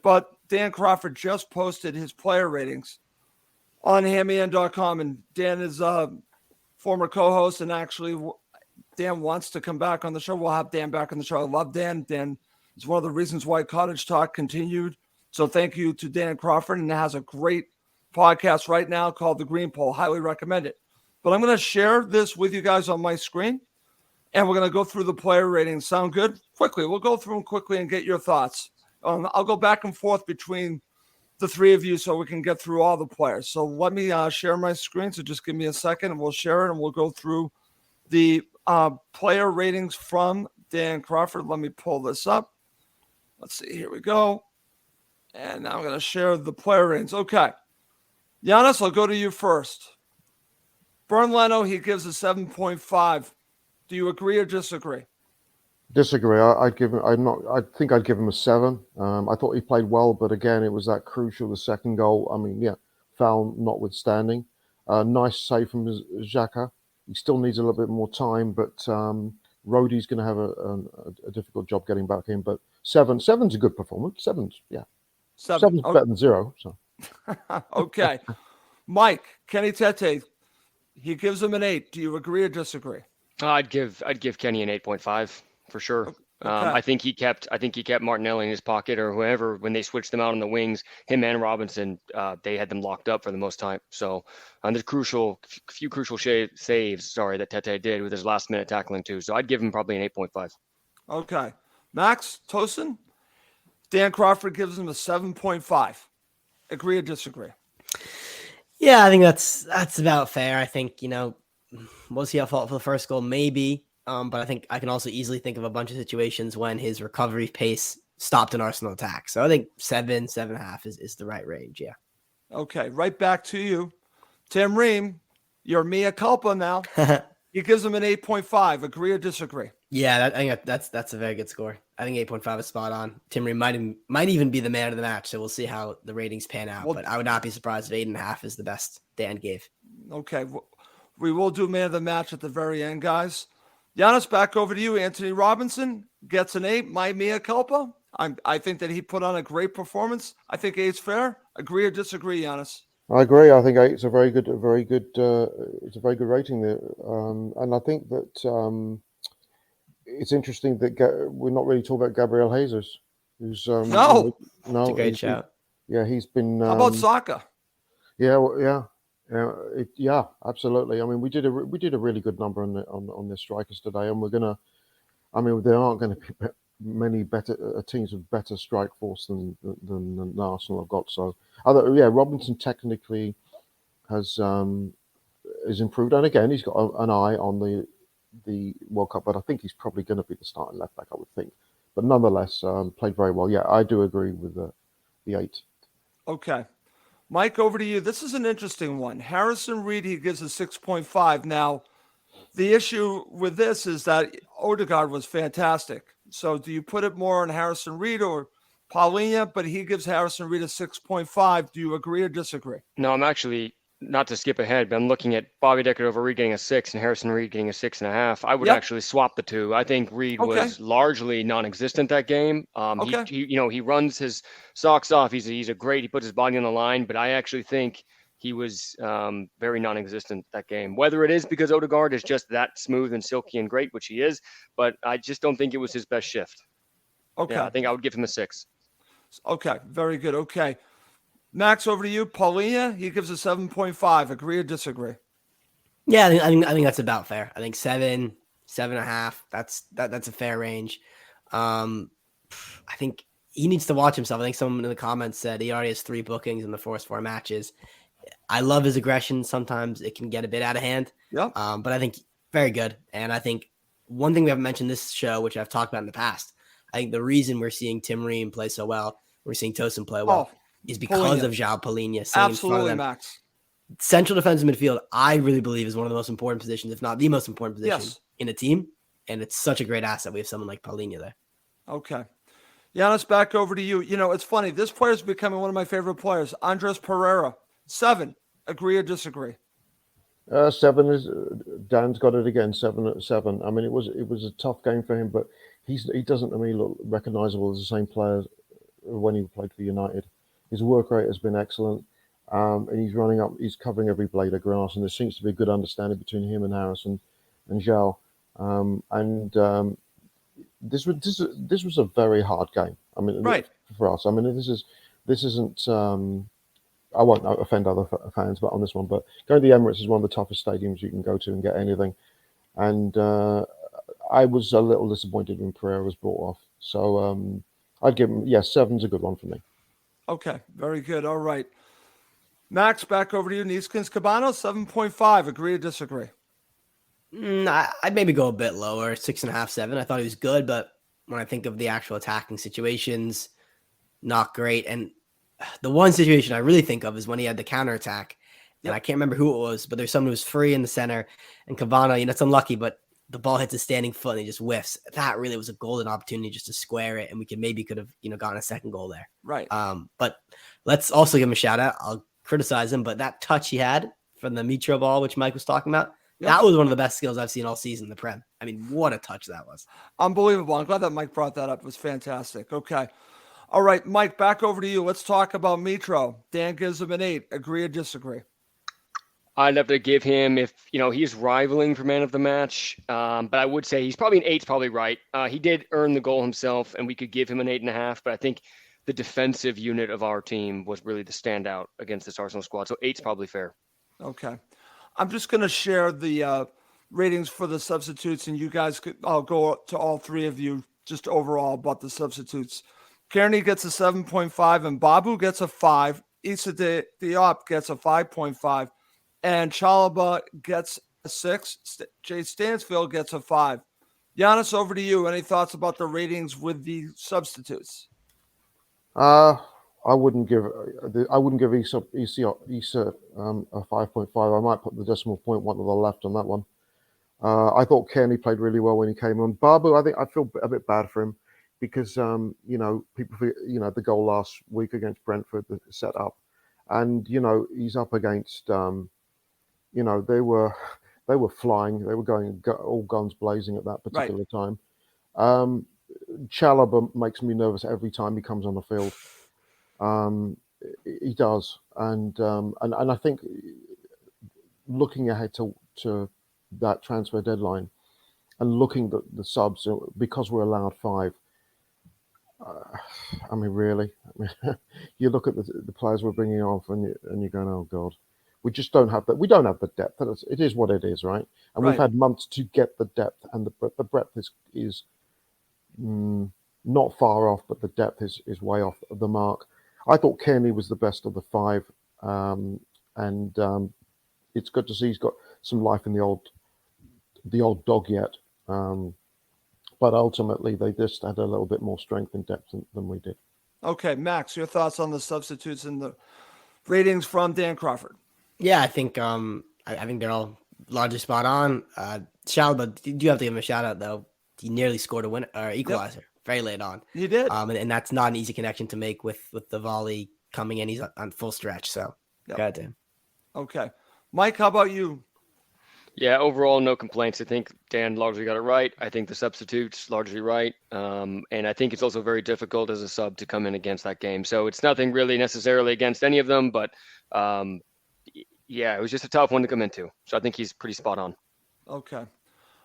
But Dan Crawford just posted his player ratings on HammyN.com. And Dan is a former co-host, and actually Dan wants to come back on the show. We'll have Dan back on the show. I love Dan. Dan is one of the reasons why Cottage Talk continued. So thank you to Dan Crawford, and it has a great podcast right now called The Green Poll. Highly recommend it. But I'm going to share this with you guys on my screen, and we're going to go through the player ratings. Sound good? Quickly. We'll go through them quickly and get your thoughts. I'll go back and forth between the three of you so we can get through all the players. So let me share my screen. So just give me a second, and we'll share it, and we'll go through the player ratings from Dan Crawford. Let me pull this up. Let's see. Here we go. And now I'm going to share the player ratings. Okay. Giannis, I'll go to you first. Bernd Leno, he gives a 7.5. Do you agree or disagree? Disagree. I think I'd give him a 7. I thought he played well, but again, it was that crucial, the second goal. I mean, foul notwithstanding. Nice save from Xhaka. He still needs a little bit more time, but Rodri's going to have a difficult job getting back in. But 7's a good performance. 7's better than 0. So. Okay. Mike, Kenny Tete, he gives him an 8. Do you agree or disagree? I'd give Kenny an 8.5 for sure. Okay. I think he kept Martinelli in his pocket, or whoever, when they switched them out on the wings. Him and Robinson, they had them locked up for the most time. So there's few crucial saves. That Tete did with his last minute tackling too. So I'd give him probably an 8.5. Okay, Max Tosin, Dan Crawford gives him a 7.5. Agree or disagree? Yeah, I think that's about fair. I think, was he at fault for the first goal? Maybe. But I think I can also easily think of a bunch of situations when his recovery pace stopped an Arsenal attack. So I think 7.5 is the right range. Yeah. Okay, right back to you. Tim Ream, you're mea culpa now. He gives him an 8.5. Agree or disagree? Yeah, I think that's a very good score. I think 8.5 is spot on. Tim Ream might even be the man of the match, so we'll see how the ratings pan out. But I would not be surprised if 8.5 is the best Dan gave. Okay, we will do man of the match at the very end, guys. Giannis, back over to you. Anthony Robinson gets an 8. My mea culpa. I think that he put on a great performance. I think 8's fair. Agree or disagree, Giannis? I agree. I think 8 is a very good, it's a very good rating there. And I think that it's interesting that we're not really talking about Gabriel Jesus, who's no, it's a great shout. He's been. How about Saka? Yeah, well, yeah, absolutely. I mean, we did a really good number on the strikers today, and we're gonna. I mean, there aren't going to be many better teams with better strike force than Arsenal have got. So, Robinson technically has improved, and again, he's got an eye on the World Cup, but I think he's probably going to be the starting left back, I would think. But nonetheless, played very well. Yeah, I do agree with the 8. Okay. Mike, over to you. This is an interesting one. Harrison Reed, he gives a 6.5. Now, the issue with this is that Odegaard was fantastic. So do you put it more on Harrison Reed or Paulinho? But he gives Harrison Reed a 6.5. Do you agree or disagree? No, I'm actually, not to skip ahead, but I'm looking at Bobby Decker Reed getting a 6 and Harrison Reed getting a 6.5. I would actually swap the two. I think Reed was largely non-existent that game. He runs his socks off. He puts his body on the line, but I actually think he was very non-existent that game. Whether it is because Odegaard is just that smooth and silky and great, which he is, but I just don't think it was his best shift. Okay. Yeah, I think I would give him a 6. Okay, very good. Okay. Max, over to you. Paulinho, he gives a 7.5. Agree or disagree? Yeah, I think that's about fair. I think 7.5. That's a fair range. I think he needs to watch himself. I think someone in the comments said he already has 3 bookings in the first 4 matches. I love his aggression. Sometimes it can get a bit out of hand. Yeah. But I think very good. And I think one thing we haven't mentioned this show, which I've talked about in the past, I think the reason we're seeing Tim Ream play so well, we're seeing Tosin play well, is because of João Paulinho. Absolutely, Max. Central defensive midfield, I really believe, is one of the most important positions, if not the most important position in a team. And it's such a great asset. We have someone like Paulinho there. Okay. Giannis, back over to you. You know, it's funny. This player is becoming one of my favorite players. Andres Pereira, 7. Agree or disagree? 7 is Dan's got it again. 7. I mean, it was a tough game for him, but he doesn't to me look recognizable as the same player when he played for United. His work rate has been excellent, and he's running up. He's covering every blade of grass, and there seems to be a good understanding between him and Harrison and João. This was a very hard game. I mean, for us. I mean, this isn't. I won't offend other fans, but on this one, but going to the Emirates is one of the toughest stadiums you can go to and get anything. And I was a little disappointed when Pereira was brought off. So I'd give him, 7's a good one for me. Okay, very good. All right. Max, back over to you. Neeskins Cabano, 7.5. Agree or disagree? I'd maybe go a bit lower, 6.5, 7. I thought he was good, but when I think of the actual attacking situations, not great. And the one situation I really think of is when he had the counterattack, and I can't remember who it was, but there's someone who was free in the center, and Cabano, it's unlucky, but the ball hits a standing foot and he just whiffs. That really was a golden opportunity just to square it, and we could have gotten a second goal there. Right. But let's also give him a shout out. I'll criticize him, but that touch he had from the Mitro ball, which Mike was talking about, that was one of the best skills I've seen all season in the Prem. I mean, what a touch that was. Unbelievable. I'm glad that Mike brought that up. It was fantastic. Okay. All right, Mike, back over to you. Let's talk about Mitro. Dan gives him an 8. Agree or disagree? I'd have to give him, if he's rivaling for man of the match, but I would say he's probably an 8's probably right. He did earn the goal himself, and we could give him an 8.5. But I think the defensive unit of our team was really the standout against this Arsenal squad. So 8's probably fair. Okay, I'm just going to share the ratings for the substitutes, and you guys I'll go to all 3 of you just overall about the substitutes. Kearney gets a 7.5, and Babu gets a 5. Issa Diop gets a 5.5. And Chalaba gets a 6. Jay Stansfield gets a 5. Giannis, over to you. Any thoughts about the ratings with the substitutes? I wouldn't give Issa a 5.5. I might put the decimal point one to the left on that one. I thought Kearney played really well when he came on. Babu, I feel a bit bad for him because people the goal last week against Brentford that set up, and he's up against they were flying, they were going all guns blazing at that particular time. Chalobah makes me nervous every time he comes on the field. He does, and I think looking ahead to that transfer deadline and looking at the subs, because we're allowed 5. I mean, really, you look at the players we're bringing off, and you're going, oh God, we just don't have that. We don't have the depth. It is what it is, right? And we've had months to get the depth, and the breadth is not far off, but the depth is way off the mark. I thought Kearney was the best of the 5, and it's good to see he's got some life in the old dog yet. But ultimately, they just had a little bit more strength and depth than we did. Okay, Max, your thoughts on the substitutes and the ratings from Dan Crawford? Yeah, I think I think they're all largely spot on. Chalobah, you do have to give him a shout out though. He nearly scored a win or equalizer very late on. He did, and that's not an easy connection to make with the volley coming in. He's on full stretch, so got to him. Okay, Mike, how about you? Yeah, overall, no complaints. I think Dan largely got it right. I think the substitutes largely right. And I think it's also very difficult as a sub to come in against that game. So it's nothing really necessarily against any of them, but yeah, it was just a tough one to come into. So I think he's pretty spot on. Okay.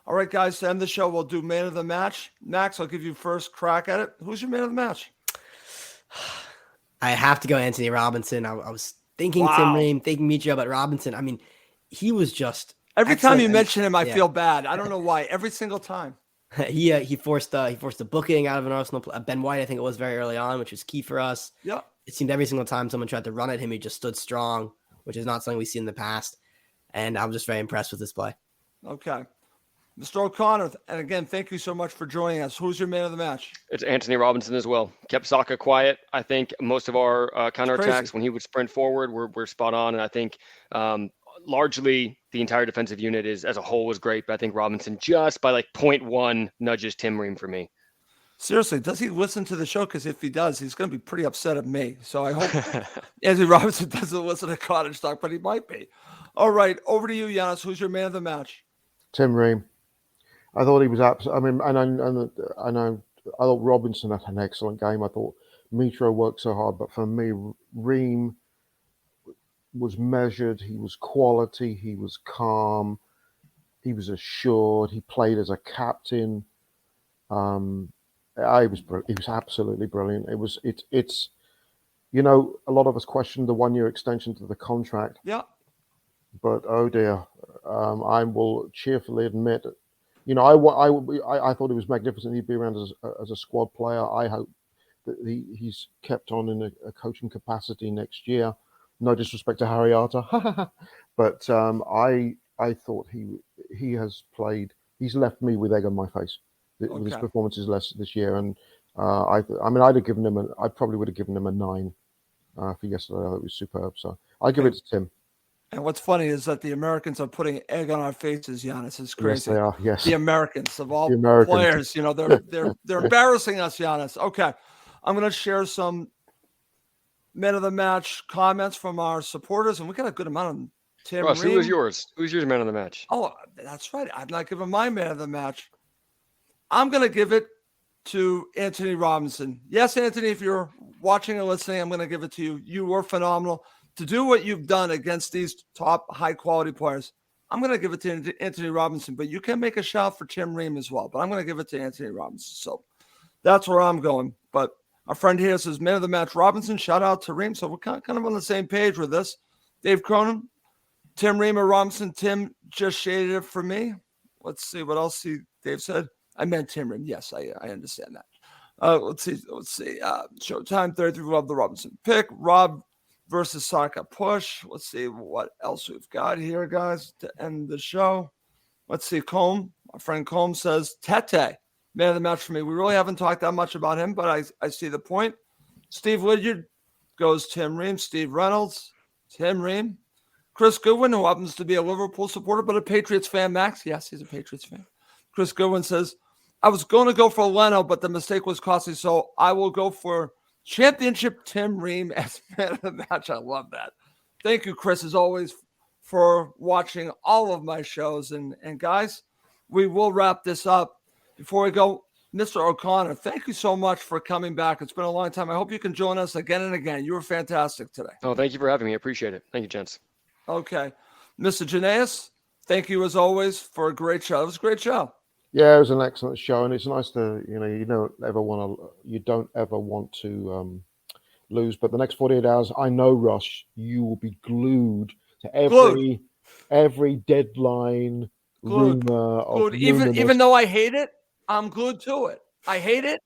All right, guys, to end the show, we'll do man of the match. Max, I'll give you first crack at it. Who's your man of the match? I have to go Anthony Robinson. I was thinking Tim Ream, thinking Mitro, but Robinson, I mean, he was just... Every time you mention him, I feel bad. I don't know why. Every single time. He forced the booking out of an Arsenal. Ben White, I think it was very early on, which was key for us. Yeah. It seemed every single time someone tried to run at him, he just stood strong, which is not something we've seen in the past. And I'm just very impressed with this play. Okay. Mr. O'Connor, and again, thank you so much for joining us. Who's your man of the match? It's Anthony Robinson as well. Kept Saka quiet. I think most of our counterattacks, when he would sprint forward, we're spot on. And I think largely the entire defensive unit as a whole was great, but I think Robinson just by like 0.1 nudges Tim Ream for me. Seriously, does he listen to the show? Because if he does, he's going to be pretty upset at me. So I hope Anthony Robinson doesn't listen to Cottage Talk, but he might be. All right, over to you, Giannis. Who's your man of the match? Tim Ream. I thought he was absolutely. I mean, I thought Robinson had an excellent game. I thought Mitro worked so hard, but for me, Ream was measured, he was quality, he was calm, he was assured, he played as a captain. He was absolutely brilliant. It's a lot of us questioned the 1-year extension to the contract. Yeah. But oh dear, I will cheerfully admit, I thought it was magnificent he'd be around as a squad player. I hope that he's kept on in a coaching capacity next year. No disrespect to Harry Arter, but I thought he has played. He's left me with egg on my face with his performances this year, and I probably would have given him a 9 for yesterday. It was superb, so I give it to Tim. And what's funny is that the Americans are putting egg on our faces, Giannis. It's crazy. Yes, they are. Yes, the Americans of all players, they're embarrassing us, Giannis. Okay, I'm going to share some men of the match comments from our supporters, and we got a good amount of Tim Russ, Ream. who was yours? Who's your man of the match? Oh, that's right. I'm not giving my man of the match. I'm going to give it to Anthony Robinson. Yes, Anthony, if you're watching or listening, I'm going to give it to you. You were phenomenal. To do what you've done against these top high-quality players, I'm going to give it to Anthony Robinson, but you can make a shout for Tim Ream as well, but I'm going to give it to Anthony Robinson. So that's where I'm going. But our friend here says, man of the match, Robinson. Shout out to Ream. So we're kind of on the same page with this. Dave Cronin, Tim Ream or Robinson. Tim just shaded it for me. Let's see what else Dave said. I meant Tim Ream. Yes, I understand that. Let's see. Showtime 33. Love the Robinson pick. Rob versus Saka push. Let's see what else we've got here, guys, to end the show. Let's see. Combe. My friend Combs says, Tete, man of the match for me. We really haven't talked that much about him, but I see the point. Steve Lydiard goes Tim Ream. Steve Reynolds, Tim Ream. Chris Goodwin, who happens to be a Liverpool supporter, but a Patriots fan. Max, yes, he's a Patriots fan. Chris Goodwin says, I was going to go for Leno, but the mistake was costly, so I will go for Championship Tim Ream as man of the match. I love that. Thank you, Chris, as always, for watching all of my shows. And guys, we will wrap this up. Before we go, Mr. O'Connor, thank you so much for coming back. It's been a long time. I hope you can join us again and again. You were fantastic today. Oh, thank you for having me. I appreciate it. Thank you, gents. Okay. Mr. Janaeus, thank you as always for a great show. It was a great show. Yeah, it was an excellent show, and it's nice to, you don't ever want to lose. But the next 48 hours, I know, Rush, you will be glued to every deadline rumor of even though I hate it, I'm glued to it. I hate it,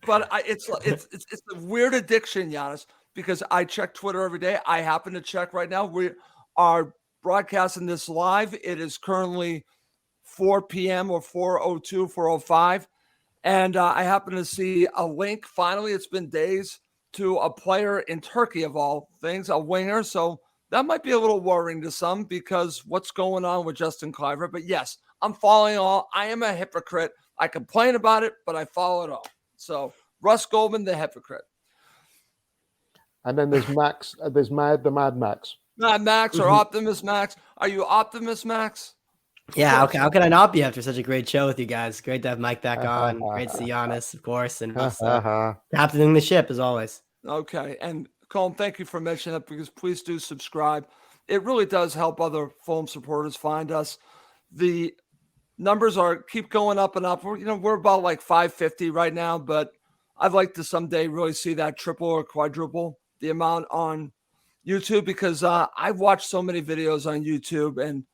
but it's a weird addiction, Giannis, because I check Twitter every day. I happen to check right now. We are broadcasting this live. It is currently 4 p.m. or 4:02, 4:05. And I happen to see a link. Finally, it's been days, to a player in Turkey, of all things, a winger. So that might be a little worrying to some because what's going on with Justin Cliver. But yes, I'm following all. I am a hypocrite. I complain about it, but I follow it all. So Russ Goldman, the hypocrite. And then there's Max. There's the Mad Max. Mad Max or Optimus Max. Are you Optimus Max? Yeah, how can I not be after such a great show with you guys? Great to have Mike back on. Great to see Giannis, of course, and captaining the ship as always. Okay, and Colm, thank you for mentioning that because please do subscribe. It really does help other Fulham supporters find us. The numbers keep going up and up. We're about like 550 right now, but I'd like to someday really see that triple or quadruple the amount on YouTube because I've watched so many videos on YouTube and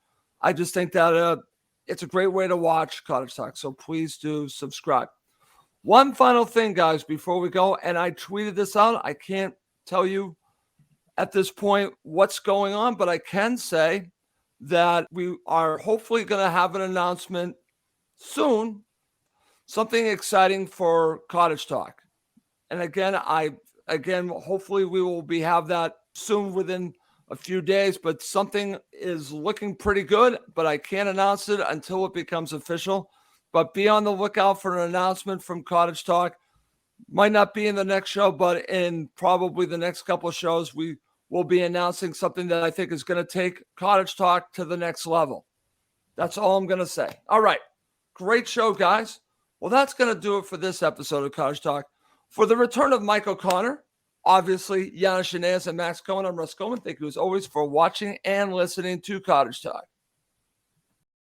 I just think that it's a great way to watch Cottage Talk. So please do subscribe. One final thing, guys, before we go, and I tweeted this out. I can't tell you at this point what's going on, but I can say that we are hopefully going to have an announcement soon, something exciting for Cottage Talk. And again, hopefully we will have that soon within a few days, but something is looking pretty good, but I can't announce it until it becomes official. But be on the lookout for an announcement from Cottage Talk. Might not be in the next show, but in probably the next couple of shows, we will be announcing something that I think is going to take Cottage Talk to the next level. That's all I'm going to say. All right. Great show, guys. Well, that's going to do it for this episode of Cottage Talk. For the return of Mike O'Connor, obviously, Giannis Janaeus and Max Cohen, I'm Russ Coleman. Thank you as always for watching and listening to Cottage Talk.